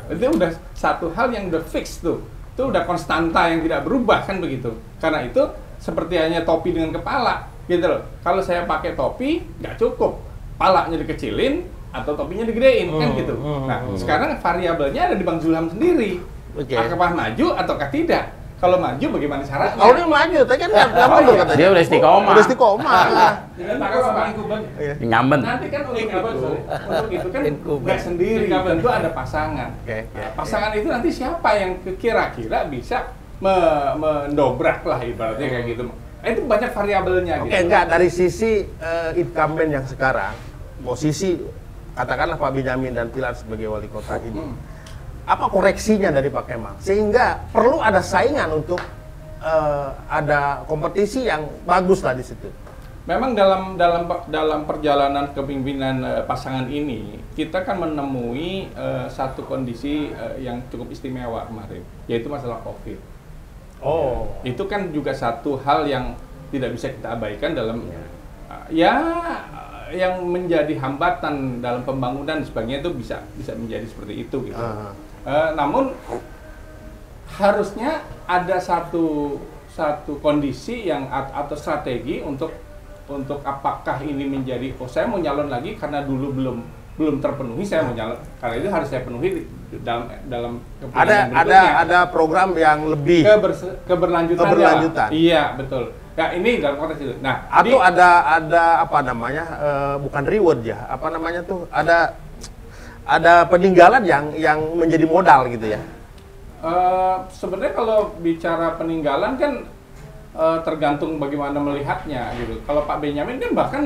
Itu udah satu hal yang udah fix tuh. Itu udah konstanta yang tidak berubah kan begitu. Karena itu seperti hanya topi dengan kepala, gitu loh. Kalau saya pakai topi, nggak cukup. Palanya dikecilin atau topinya digedein, kan gitu. Nah, sekarang variabelnya ada di Bang Zulham sendiri. Apakah maju ataukah tidak? Kalau maju bagaimana caranya? Kalau dia maju, tapi kan nggak mundur katanya. Dia udah istiqomah. Dengan sama incumbent. Incumbent. Nanti kan untuk itu kan nggak sendiri, tentu ada pasangan. Pasangan itu nanti siapa yang kira-kira bisa mendobrak lah ibaratnya kayak gitu. Itu banyak variabelnya. Enggak, dari sisi incumbent yang sekarang, posisi katakanlah Pak Benyamin dan Pilar sebagai wali kota ini. Apa koreksinya dari Pak Kemal sehingga perlu ada saingan untuk ada kompetisi yang bagus lah di situ. Memang dalam perjalanan kepemimpinan pasangan ini kita kan menemui satu kondisi yang cukup istimewa kemarin, yaitu masalah COVID. Itu kan juga satu hal yang tidak bisa kita abaikan dalam yang menjadi hambatan dalam pembangunan dan sebagainya itu bisa menjadi seperti itu gitu. Namun harusnya ada satu kondisi yang atau strategi untuk apakah ini menjadi saya mau nyalon lagi karena dulu belum terpenuhi, saya mau nyalon karena itu harus saya penuhi dalam ada program yang lebih keberlanjutan. Iya, betul. Ya ini dalam konteks itu. Nah, atau ada apa namanya bukan reward ya, apa namanya tuh ada peninggalan yang menjadi modal gitu ya. Sebenarnya kalau bicara peninggalan kan tergantung bagaimana melihatnya gitu. Kalau Pak Benyamin kan bahkan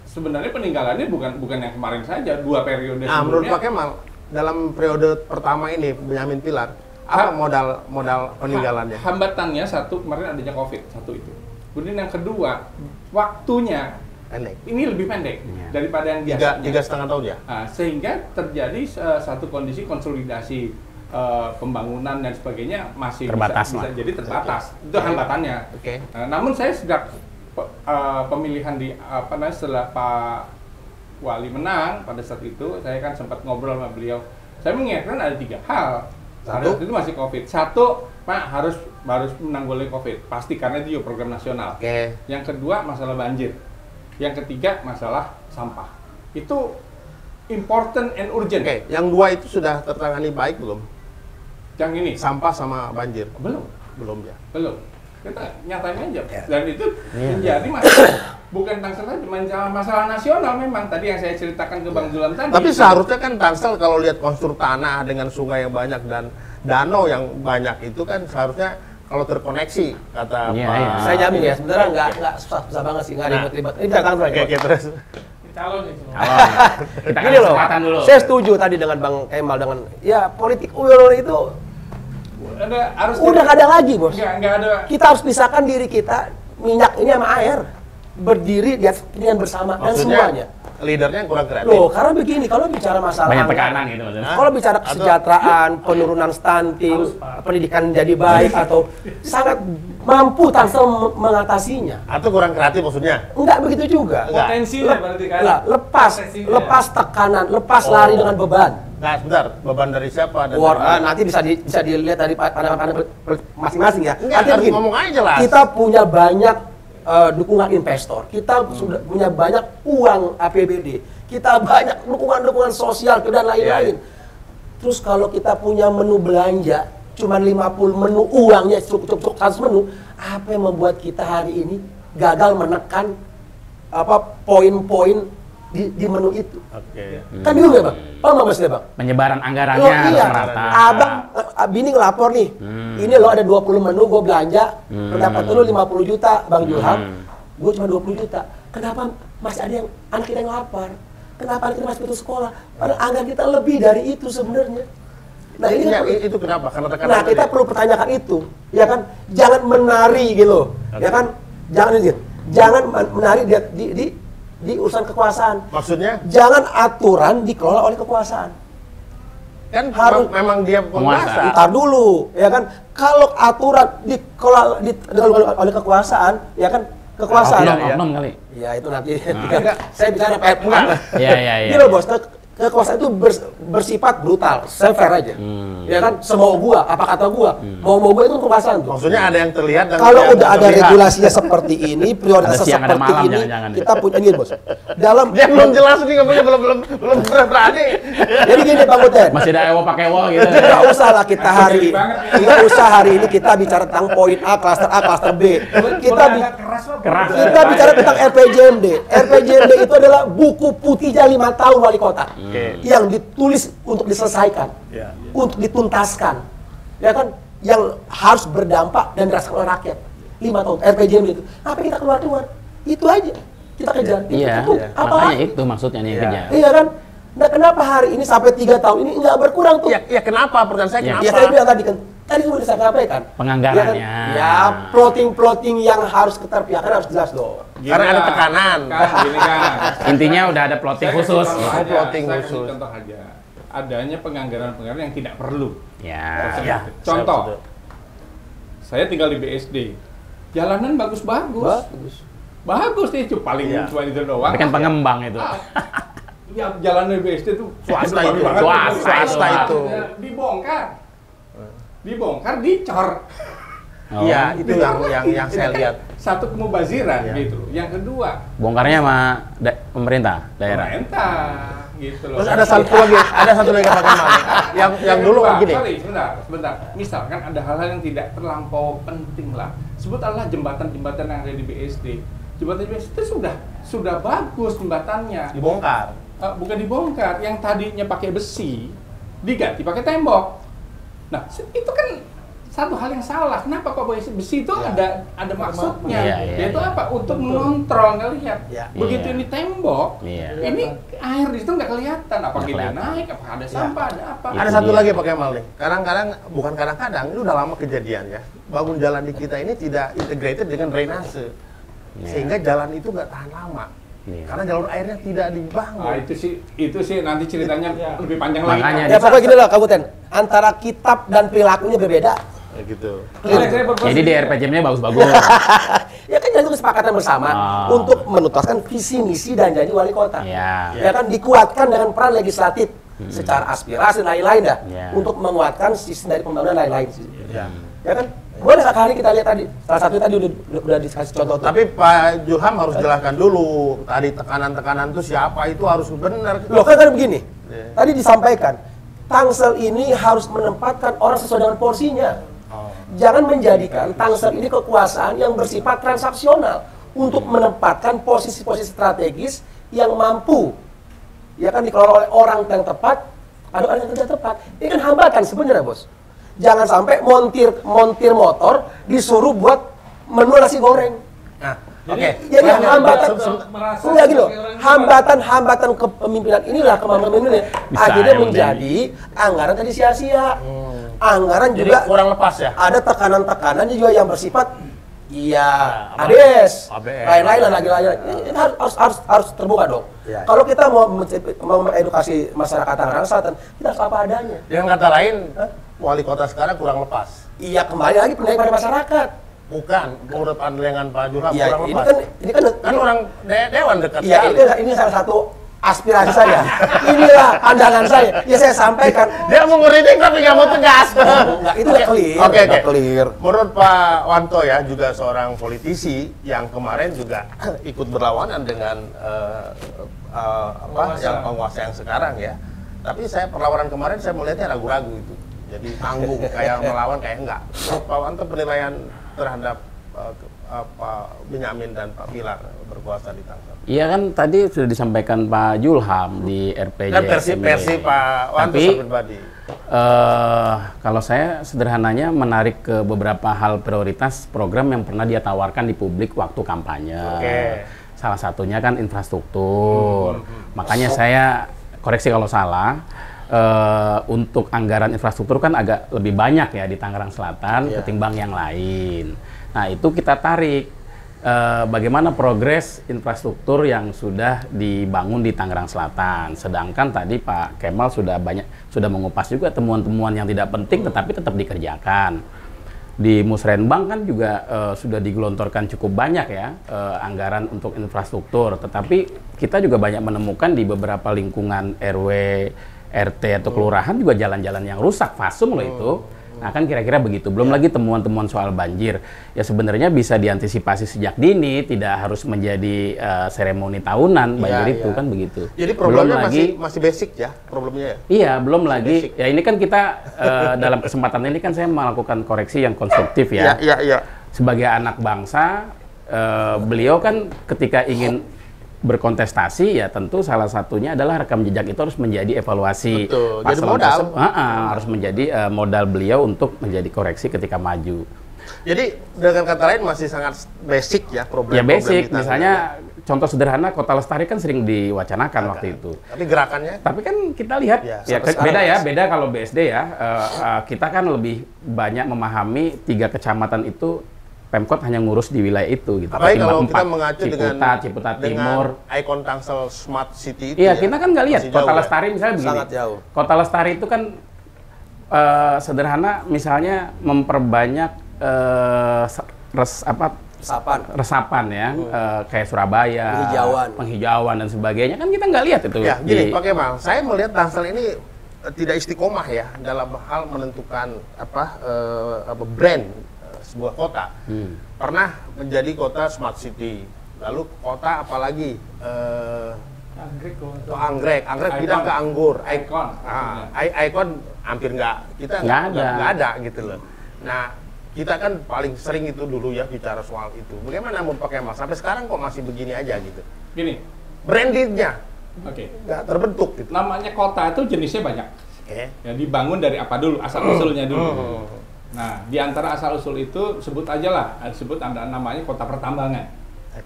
sebenarnya peninggalannya bukan yang kemarin saja, 2 periode sebelumnya. Menurut Pak Kemal dalam periode pertama ini Benyamin Pilar apa modal peninggalannya? Hambatannya satu kemarin adanya COVID, satu itu. Kemudian yang kedua waktunya pendek. Ini lebih pendek daripada yang biasanya. 3,5 tahun ya. Sehingga terjadi satu kondisi konsolidasi pembangunan dan sebagainya masih bisa jadi terbatas. Itu hambatannya. Namun saya sejak pemilihan setelah Pak Wali menang pada saat itu, saya kan sempat ngobrol sama beliau. Saya mengingatkan ada 3 hal. Satu itu masih COVID. Satu, Pak harus menanggulangi COVID. Pasti karena itu juga program nasional. Yang kedua masalah banjir. Yang ketiga masalah sampah. Itu important and urgent. Oke, yang 2 itu sudah tertangani baik belum? Yang ini Sampah sama banjir? belum. Belum ya? Belum. Kita nyatain aja. Ya. Dan itu menjadi masalah bukan Tangsel aja, masalah nasional memang. Tadi yang saya ceritakan ke Bang Zulam tadi. Tapi seharusnya kan Tangsel kalau lihat kontur tanah dengan sungai yang banyak dan danau yang banyak itu kan seharusnya kalau terkoneksi kata Iya, Pak. iya. Saya jamin ya, sebenarnya nggak susah banget sih, nggak ribet-ribet. Ini datang Oke, oke, terus. Calon nih semua. Kalau kita Gini kasih loh, kesempatan dulu. saya setuju tadi dengan Bang Kemal dengan ya politik uang itu harus udah nggak ada lagi, Bos. enggak ada. Kita harus pisahkan diri kita, minyak ini sama air. Berdiri di atas kepentingan bersama dan semuanya. Leadernya yang kurang kreatif. Loh, karena begini, kalau bicara masalah banyak anggaran, tekanan gitu maksudnya. kalau bicara kesejahteraan, penurunan stunting, pendidikan jadi baik atau sangat mampu Tangsel mengatasinya. Atau kurang kreatif maksudnya? Enggak begitu juga. Enggak. Potensinya berarti kan. Enggak, lepas tekanan, lepas lari dengan beban. Nah, sebentar, beban dari siapa? Dan Nanti bisa dilihat dari pandangan masing-masing ya. Enggak, Artinya harus begini, ngomong aja jelas. kita punya banyak dukungan investor, kita sudah punya banyak uang APBD, kita banyak dukungan sosial dan lain-lain. Terus kalau kita punya menu belanja cuma 50 menu, uangnya cukup 100 menu, apa yang membuat kita hari ini gagal menekan poin-poin di menu itu? Oke. Kan bingung ya, Bang? Paham nggak maksudnya, Bang? Penyebaran anggarannya Loh, harus iya. merata. Abang, bini ngelapor nih. Ini lo ada 20 menu gue belanja, pendapatan lo 50 juta, Bang Julham. Gue cuma 20 juta. Kenapa masih ada yang anak kita yang lapar? Kenapa anak kita masih putus sekolah? Padahal anggaran kita lebih dari itu sebenarnya. Nah, ini kan, itu kenapa? Karena tekanan nah kita tadi. perlu pertanyakan itu, ya kan? Jangan menari gitu, ya kan? Jangan menari di urusan kekuasaan. Maksudnya Jangan aturan dikelola oleh kekuasaan. kan Harus- memang dia penguasa. Ntar dulu, ya kan? Kalau aturan dikelola oleh kekuasaan, ya kan? Kekuasaan. Oknum kali. Ya itu nanti. Saya bicara enggak. Iya. Gini loh, Bos, kekuasaan itu bersifat brutal, saya fair aja. Ya kan, semau gua, apa kata gua, mau gua itu kekuasaan tuh. Maksudnya ada yang terlihat dan Kalau yang udah ada terlihat. regulasinya seperti ini, prioritasnya Ada siang, ada seperti malam, ini, jangan-jangan. kita punya ini, Bos. Dalam Dia belum jelas nih ngomongnya belum berani. jadi gini, Bang Uten. Masih ada ewo pakai ewo gitu. Nggak usah lah kita hari ini kita bicara tentang poin A, klaster B. Kita bicara tentang RPJMD. RPJMD itu adalah buku putihnya 5 tahun wali kota yang ditulis untuk diselesaikan, untuk dituntaskan, ya kan? Yang harus berdampak dan dirasakan oleh rakyat. 5 tahun RPJMD itu. Apa kita keluar? Itu aja kita kejar. Iya, Itu apa? makanya itu maksudnya nih kejar. Iya kan? Nah, kenapa hari ini sampai 3 tahun ini nggak berkurang tuh? Ya kenapa? Pertanyaan saya Ya. kenapa? Ya saya bilang tadi kan, tadi sudah saya sampaikan. Penganggarannya. Ya, kan? Ya, plotting yang harus keterpihakan harus jelas dong. Karena ada tekanan. Gini kan. Intinya udah ada plotting khusus. Plotting Saya khusus. kasih contoh aja. Adanya penganggaran yang tidak perlu. Ya. Contoh, saya tinggal di BSD. Jalanan bagus-bagus. Bagus nih, paling cuma itu doang. Tapi kan pengembang itu. Ya, jalanan BSD itu Swasta bagus itu. banget. Swasta itu. Dibongkar, dicor. Oh. Iya, itu yang saya lihat. Satu kemubaziran Iya. gitu. Yang kedua, Bongkarnya sama pemerintah daerah. pemerintah gitu loh. Terus ada satu lagi Pak Kemal. Yang dulu kedua, gini. sorry, sebentar. Misalkan ada hal-hal yang tidak terlampau penting lah. Sebutlah jembatan-jembatan yang ada di BSD. Jembatan BSD itu sudah bagus jembatannya. Dibongkar. Bukan dibongkar, yang tadinya pakai besi diganti pakai tembok. Nah, itu kan satu hal yang salah. Kenapa kok besi itu ada maksudnya? Yaitu apa? Untuk mengontrol, ngelihat. Begitu ini tembok, ini air di situ nggak kelihatan. Apakah dia naik? Apakah ada sampah? Ada apa? Ada satu lagi Pak Kemal nih. Kadang-kadang ini udah lama kejadian ya. Bangun jalan di kita ini tidak integrated dengan drainase. Sehingga jalan itu nggak tahan lama. Karena jalur airnya tidak dibangun. Itu sih nanti ceritanya lebih panjang lagi. Makanya Ya pokoknya gini lah, Kabupaten. Antara kitab dan perilakunya berbeda. Gitu. Jadi di RPJM-nya bagus-bagus. Ya kan itu kesepakatan bersama untuk menuntaskan visi misi dan janji wali kota. Iya. Ya kan dikuatkan dengan peran legislatif secara aspirasi lain-lain dah untuk menguatkan sistem dari pembangunan lain-lain. Ya kan? Boleh kali kita lihat tadi. Salah satu tadi udah dikasih contoh tuh. Tapi Pak Julham harus jelaskan dulu. Tadi tekanan-tekanan itu siapa itu harus benar. Loh kan begini. Tadi disampaikan, Tangsel ini harus menempatkan orang sesuai dengan porsinya. Jangan menjadikan Tangsel ini kekuasaan yang bersifat transaksional untuk menempatkan posisi-posisi strategis yang mampu ya kan dikelola oleh orang yang tepat, ada orang yang tidak tepat. Ini kan hambatan sebenarnya, Bos. Jangan sampai montir motor disuruh buat menu nasi goreng. Nah, oke. Jadi hambatan kepemimpinan inilah kemampuan akhirnya menjadi anggaran tadi sia-sia. Anggaran jadi juga kurang lepas ya. Ada tekanan-tekanannya juga yang bersifat ABS, lain-lain lagi. Ini harus terbuka dong. Ya. Kalau kita mau mengedukasi masyarakat Tangerang Selatan, kita harus apa adanya. Dengan kata lain, wali kota sekarang kurang lepas. Iya, kembali lagi penilaian pada masyarakat. Bukan, menurut pandangan Pak Julham ya, kurang lepas. Ini kan orang dewan dekat. Iya, ini salah satu aspirasi saya. Inilah pandangan saya. Ya saya sampaikan. Dia mau ngeritik tapi nggak mau tegas. Enggak, itu udah clear. Oke. Clear. Menurut Pak Wanto ya, juga seorang politisi yang kemarin juga ikut berlawanan dengan yang penguasa yang sekarang ya. Tapi saya perlawanan kemarin saya melihatnya ragu-ragu itu. Jadi tanggung kayak melawan kayak enggak. Pak Wanto penilaian terhadap Pak Benyamin dan Pak Pilar berkuasa di Tangsel. Iya kan tadi sudah disampaikan Pak Julham di RPJ. Dan versi Pak Wanto pribadi. Kalau saya sederhananya menarik ke beberapa hal prioritas program yang pernah dia tawarkan di publik waktu kampanye. Salah satunya kan infrastruktur. Makanya saya koreksi kalau salah. Untuk anggaran infrastruktur kan agak lebih banyak ya di Tangerang Selatan ketimbang yang lain. Nah itu kita tarik bagaimana progres infrastruktur yang sudah dibangun di Tangerang Selatan. Sedangkan tadi Pak Kemal sudah mengupas juga temuan-temuan yang tidak penting tetapi tetap dikerjakan. Di Musrenbang kan juga sudah digelontorkan cukup banyak ya anggaran untuk infrastruktur. Tetapi kita juga banyak menemukan di beberapa lingkungan RW, RT atau kelurahan juga jalan-jalan yang rusak, fasum loh itu. Nah kan kira-kira begitu. Belum lagi temuan-temuan soal banjir. Ya sebenarnya bisa diantisipasi sejak dini, tidak harus menjadi seremoni tahunan banjir itu kan begitu. Jadi problemnya masih basic ya problemnya ya? Iya, belum lagi. Ya ini kan kita dalam kesempatan ini kan saya melakukan koreksi yang konstruktif ya. Iya. Sebagai anak bangsa, beliau kan ketika ingin berkontestasi ya tentu salah satunya adalah rekam jejak itu harus menjadi evaluasi. Betul. Jadi modal. Harus menjadi modal beliau untuk menjadi koreksi ketika maju. Jadi dengan kata lain masih sangat basic ya problem. Ya basic, misalnya contoh sederhana Kota Lestari kan sering diwacanakan waktu itu. Tapi gerakannya? Tapi kan kita lihat beda kalau BSD ya. Kita kan lebih banyak memahami 3 kecamatan itu Pemkot hanya ngurus di wilayah itu gitu. Apalagi kalau kita mengacu Ciputat Timur, ikon Tangsel Smart City itu. Iya, kita kan nggak lihat Kota Lestari misalnya begini. Sangat jauh. Kota Lestari itu kan sederhana misalnya memperbanyak resapan ya, kayak Surabaya, penghijauan dan sebagainya kan kita nggak lihat itu. Ya, gini Pak Kemal, saya melihat Tangsel ini tidak istiqomah ya dalam hal menentukan brand sebuah kota. Pernah menjadi kota smart city, lalu kota apalagi anggrek pindah ke anggur, ikon hampir nggak ada gitu loh. Nah kita kan paling sering itu dulu ya bicara soal itu. Bagaimana mau pakai mas sampai sekarang kok masih begini aja gitu? Gini, brandingnya nggak terbentuk gitu. Namanya kota itu jenisnya banyak. Ya dibangun dari apa dulu, asal usulnya dulu. Nah, di antara asal-usul itu sebut aja lah, namanya kota pertambangan.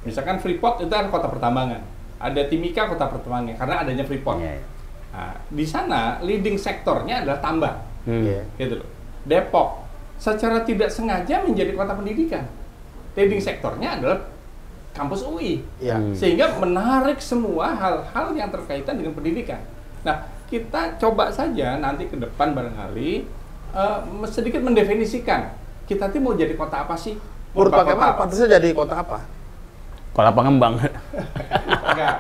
Misalkan Freeport itu kan kota pertambangan. Ada Timika kota pertambangan karena adanya Freeport. Nah, di sana leading sektornya adalah tambang. Gitu loh. Depok secara tidak sengaja menjadi kota pendidikan. Leading sektornya adalah kampus UI. Sehingga menarik semua hal-hal yang berkaitan dengan pendidikan. Nah, kita coba saja nanti ke depan barangkali sedikit mendefinisikan kita tuh mau jadi kota apa sih? Menurut Pak Kemal, pantasnya jadi kota apa? Kota pengembang. Enggak,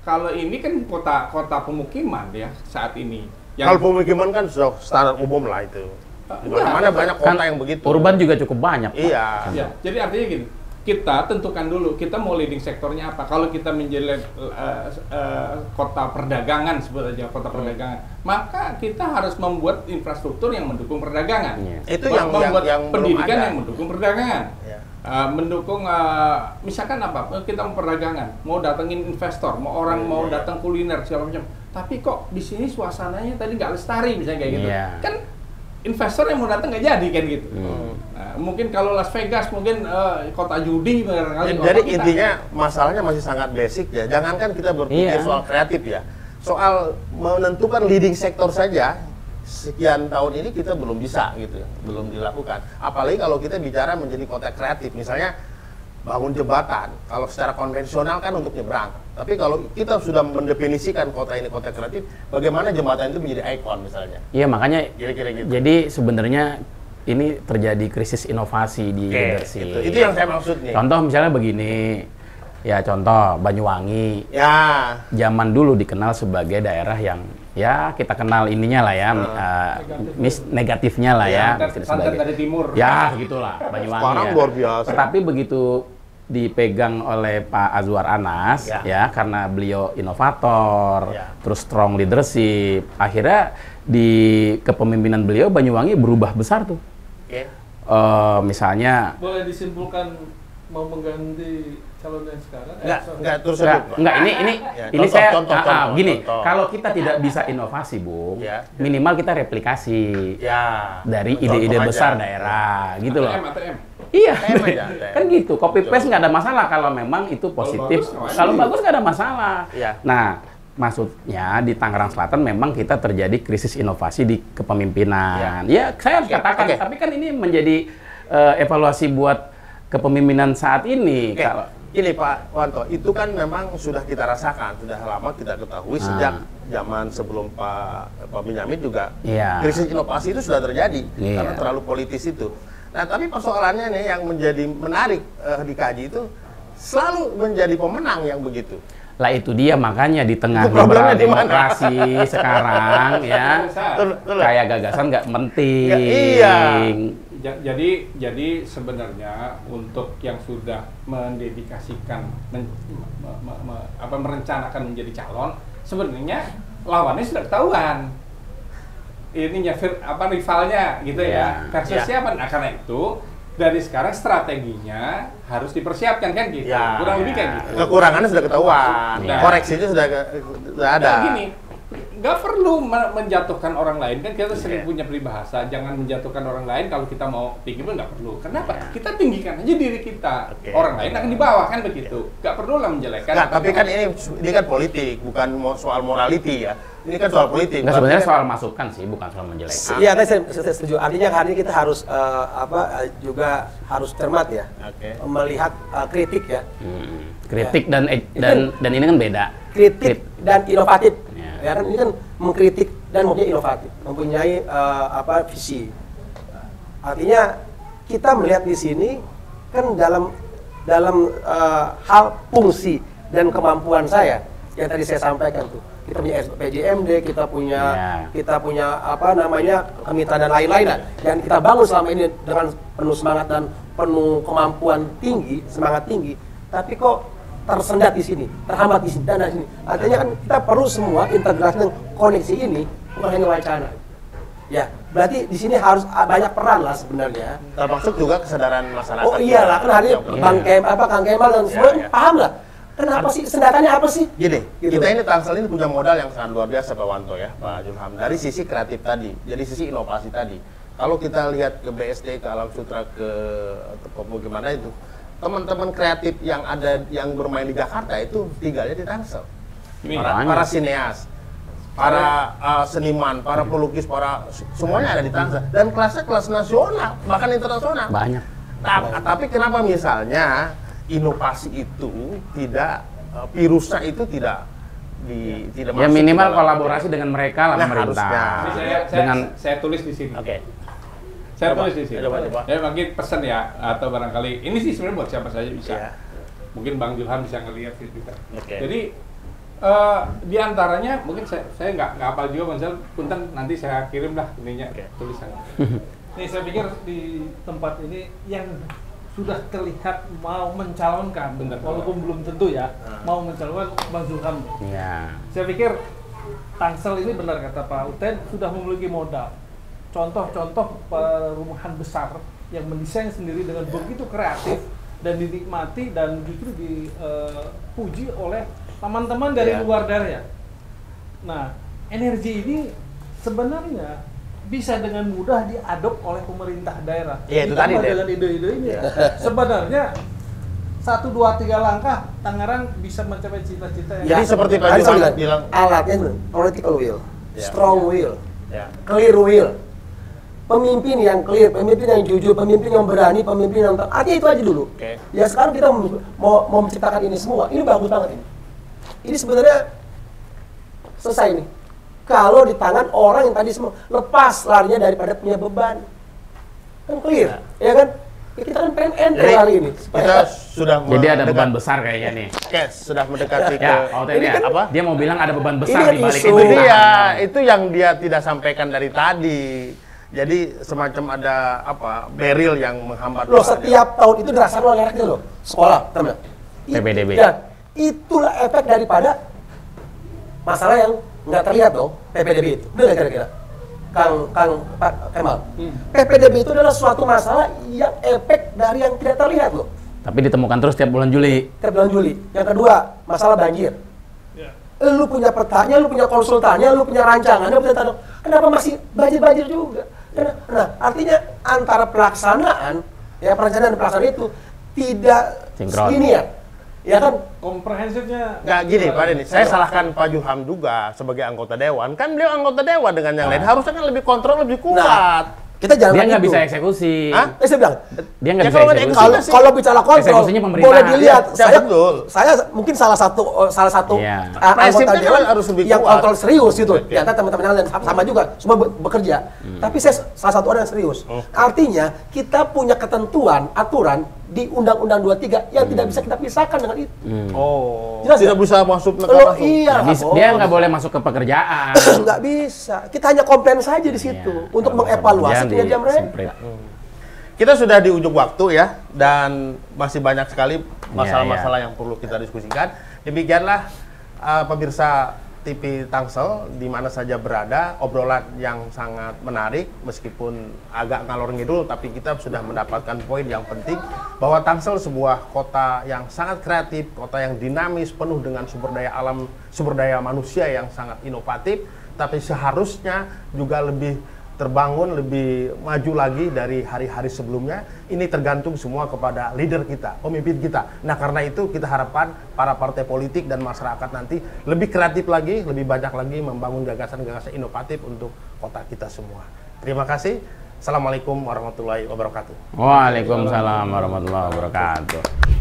kalau ini kan kota pemukiman ya saat ini. Kalau pemukiman kan sudah standar umum lah itu. Di mana banyak kota yang begitu. Urban juga cukup banyak. Pak. Iya. Ya, jadi artinya gini, kita tentukan dulu kita mau leading sektornya apa. Kalau kita menjadi kota perdagangan, sebut aja kota perdagangan, maka kita harus membuat infrastruktur yang mendukung perdagangan. Iya. Itu yang membuat belum pendidikan ada. yang mendukung perdagangan. Ya. Mendukung misalkan apa, kita mau perdagangan, mau datengin investor, mau orang mau datang kuliner segala macam. Tapi kok di sini suasananya tadi nggak lestari misalnya kayak gitu. Iya. Kan investor yang mau datang nggak jadi kan gitu. Nah, mungkin kalau Las Vegas mungkin kota judi barangkali. Jadi intinya masalahnya masih sangat basic ya. Jangankan kita berpikir Iya. soal kreatif ya. Soal menentukan leading sektor saja sekian tahun ini kita belum bisa gitu ya. Belum dilakukan. Apalagi kalau kita bicara menjadi kota kreatif, misalnya bangun jembatan. Kalau secara konvensional kan untuk nyebrang. Tapi kalau kita sudah mendefinisikan kota ini kota kreatif, bagaimana jembatan itu menjadi ikon misalnya? Iya, makanya Kira-kira gitu. jadi sebenarnya ini terjadi krisis inovasi di Oke, leadership. itu yang saya maksud nih. Contoh misalnya begini, ya contoh Banyuwangi, Ya, zaman dulu dikenal sebagai daerah yang ya kita kenal ininya lah ya, negatifnya lah ya, Santet dari timur. ya gitulah Banyuwangi. Sekarang ya. luar biasa. Tetapi begitu dipegang oleh Pak Azwar Anas, Ya. ya karena beliau inovator, Ya. terus strong leadership, akhirnya di kepemimpinan beliau Banyuwangi berubah besar tuh. oke. Misalnya Boleh disimpulkan mau mengganti calon yang sekarang? Enggak terus Enggak, ini Ya, ini contoh, saya contoh. gini, kalau kita tidak bisa inovasi, Bung, Ya. minimal kita replikasi Ya. dari Contoh ide-ide aja. besar daerah, gitu loh. ATM. Iya, ATM aja, ATM. kan gitu. Copy paste nggak ada masalah kalau memang itu positif. Kalau bagus nggak ada masalah. Iya. Nah, maksudnya di Tangerang Selatan memang kita terjadi krisis inovasi di kepemimpinan. Ya, saya harus Oke, katakan. oke. Tapi kan ini menjadi evaluasi buat kepemimpinan saat ini. Oke, Kalau ini Pak Wanto, itu kan memang sudah kita rasakan, sudah lama kita ketahui sejak zaman sebelum Pak Benyamin juga Iya. krisis inovasi itu sudah terjadi Iya. karena terlalu politis itu. Nah, tapi persoalannya nih yang menjadi menarik dikaji itu selalu menjadi pemenang yang begitu. lah itu dia makanya di tengah Itu problemnya liberal di mana? demokrasi sekarang ya Betul. kayak gagasan nggak penting. Ya, iya. Jadi sebenarnya untuk yang sudah mendedikasikan merencanakan menjadi calon, sebenarnya lawannya sudah ketahuan. Ininya rivalnya gitu ya. Versus Ya. siapa? Nah, karena itu dari sekarang strateginya harus dipersiapkan kan gitu. Ya, Kurang lebih kayak gitu. Kekurangannya sudah ketahuan, Ya. koreksinya sudah ada. Nah, gini, nggak perlu menjatuhkan orang lain kan kita sering Oke. punya peribahasa jangan menjatuhkan orang lain kalau kita mau tinggi pun nggak perlu. Kenapa? Kita tinggikan aja diri kita. Oke. Orang lain akan di bawah kan begitu. Nggak perlu lah menjelekkan. Nggak, tapi kan ini kan politik, bukan soal morality ya. Ini kan soal politik. Nggak, sebenarnya Berarti soal masukan sih, bukan soal menjelekkan. Iya, saya setuju. Artinya hari ini kita harus juga harus cermat ya, Oke. melihat kritik ya, Kritik dan ini kan beda. kritik dan inovatif. Ya. Ya kan ini kan mengkritik dan mempunyai inovatif, mempunyai visi. Artinya kita melihat di sini kan dalam hal fungsi dan kemampuan saya yang tadi saya sampaikan tuh. Kita punya PJMD, kita punya kemitraan dan lain-lain lah. Dan kita bangun selama ini dengan penuh semangat dan penuh kemampuan tinggi, semangat tinggi. Tapi kok tersendat di sini, terhambat di sini dan di sini. Artinya kan kita perlu semua integrasi dan koneksi ini bukan hanya wacana. Ya, berarti di sini harus banyak peran lah sebenarnya. termasuk juga kesadaran masyarakat. Oh iyalah, kan hari ini Kang Kemal dan semua paham lah. Kenapa sih sendatannya apa sih? Gini, Gitu. kita ini Tangsel ini punya modal yang sangat luar biasa Pak Wanto ya, Pak Julham. Dari sisi kreatif tadi, dari sisi inovasi tadi. Kalau kita lihat ke BSD, ke Alam Sutra, ke Papua gimana itu, teman-teman kreatif yang ada yang bermain di Jakarta itu tinggalnya di Tangsel. Para sineas, para seniman, para pelukis, semuanya ada di Tangsel. Dan kelasnya kelas nasional, bahkan internasional. Banyak. Tapi kenapa misalnya inovasi itu tidak virusnya itu tidak Ya masuk minimal ke dalam- kolaborasi dengan mereka lah Nah, pemerintah. harusnya. Ini Dengan saya tulis di sini. Oke. Saya Coba, tulis di sini. coba. Ya mungkin pesan ya atau barangkali ini sih sebenarnya buat siapa saja bisa. Iya. Mungkin Bang Julham bisa ngelihat juga. Oke. Jadi di antaranya mungkin saya nggak hafal juga, Bang Zal. Punten nanti saya kirim lah ininya tulisannya. Nih saya pikir di tempat ini yang sudah terlihat mau mencalonkan, walaupun belum tentu ya, mau mencalonkan Bang Zulham. Ya. Saya pikir Tangsel ini benar kata Pak Uten sudah memiliki modal. Contoh-contoh perumahan besar yang mendesain sendiri dengan begitu kreatif dan dinikmati dan justru dipuji oleh teman-teman dari luar daerah. Nah, energi ini sebenarnya bisa dengan mudah diadop oleh pemerintah daerah. Iya, itu tadi, dengan ide-ide ini. Sebenarnya 1, 2, 3 langkah Tangerang bisa mencapai cita-cita yang Jadi seperti Pak tadi saya Johan bilang, alatnya itu political will, strong will, ya. clear will. Pemimpin yang clear, pemimpin yang jujur, pemimpin yang berani, pemimpin yang artinya itu aja dulu. Oke. Ya sekarang kita mau menciptakan ini semua, ini bagus banget ini. Ini sebenarnya selesai nih. Kalau di tangan orang yang tadi semua lepas larinya daripada punya beban, kan clear, ya kan? Ya, kita kan pengen enter hari ini. Kita sudah Jadi ada beban besar kayaknya nih. Oke, sudah mendekati ke Ya, Pak Uten ini ya. kan apa? Dia mau bilang ada beban besar Ini di balik isu. itu. Itu dia, itu yang dia tidak sampaikan dari tadi. Jadi semacam ada apa? Beril yang menghambat. Loh, setiap tahun itu dirasakan oleh rakyat loh, sekolah, teman. PPDB. Ya, itulah efek daripada masalah yang nggak terlihat loh, PPDB itu. Benar nggak kira-kira? Pak Kemal. PPDB itu adalah suatu masalah yang efek dari yang tidak terlihat loh. Tapi ditemukan terus tiap bulan Juli. Tiap bulan Juli. Yang kedua, masalah banjir. Lu punya petanya, lu punya konsultannya, lu punya rancangannya, lu punya tanah. Kenapa masih banjir-banjir juga? Nah, artinya antara pelaksanaan, ya perencanaan dan pelaksanaan itu tidak Sinkron. linear. Ya kan? komprehensifnya. Nggak gini Pak Denny, saya salahkan Pak Juham juga sebagai anggota dewan. Kan beliau anggota dewan dengan yang lain, harusnya kan lebih kontrol, lebih kuat. Kita jangan Dia lagi nggak itu. bisa eksekusi. Hah? Saya bilang, Dia nggak Ya, bisa kalau nggak eksekusi. eksekusi, kalau bicara kontrol, Eksekusinya pemerintah. boleh dilihat. Ya, betul. Saya mungkin salah satu Iya. anggota Prinsipnya dewan kan harus lebih yang kuat. kontrol serius gitu. Oke. Ya, teman-teman yang lain sama juga, semua bekerja. Tapi saya salah satu orang yang serius. Artinya kita punya ketentuan, aturan di Undang-Undang 23 yang tidak bisa kita pisahkan dengan itu. Oh, Jelas tidak ya? bisa masuk Loh, langsung. iya. Dia nggak boleh masuk ke pekerjaan. Nggak bisa. Kita hanya komplain saja di situ Iya. untuk Kalau mengevaluasi pekerjaan kinerja mereka. disemprit. Kita sudah di ujung waktu ya, dan masih banyak sekali masalah-masalah Iya. yang perlu kita diskusikan. Demikianlah pemirsa TV Tangsel di mana saja berada, obrolan yang sangat menarik meskipun agak ngalor ngidul, tapi kita sudah mendapatkan poin yang penting bahwa Tangsel sebuah kota yang sangat kreatif, kota yang dinamis, penuh dengan sumber daya alam, sumber daya manusia yang sangat inovatif, tapi seharusnya juga lebih terbangun, lebih maju lagi dari hari-hari sebelumnya. Ini tergantung semua kepada leader kita, pemimpin kita. Nah, karena itu kita harapkan para partai politik dan masyarakat nanti lebih kreatif lagi, lebih banyak lagi membangun gagasan-gagasan inovatif untuk kota kita semua. Terima kasih. Assalamualaikum warahmatullahi wabarakatuh. Waalaikumsalam warahmatullahi wabarakatuh.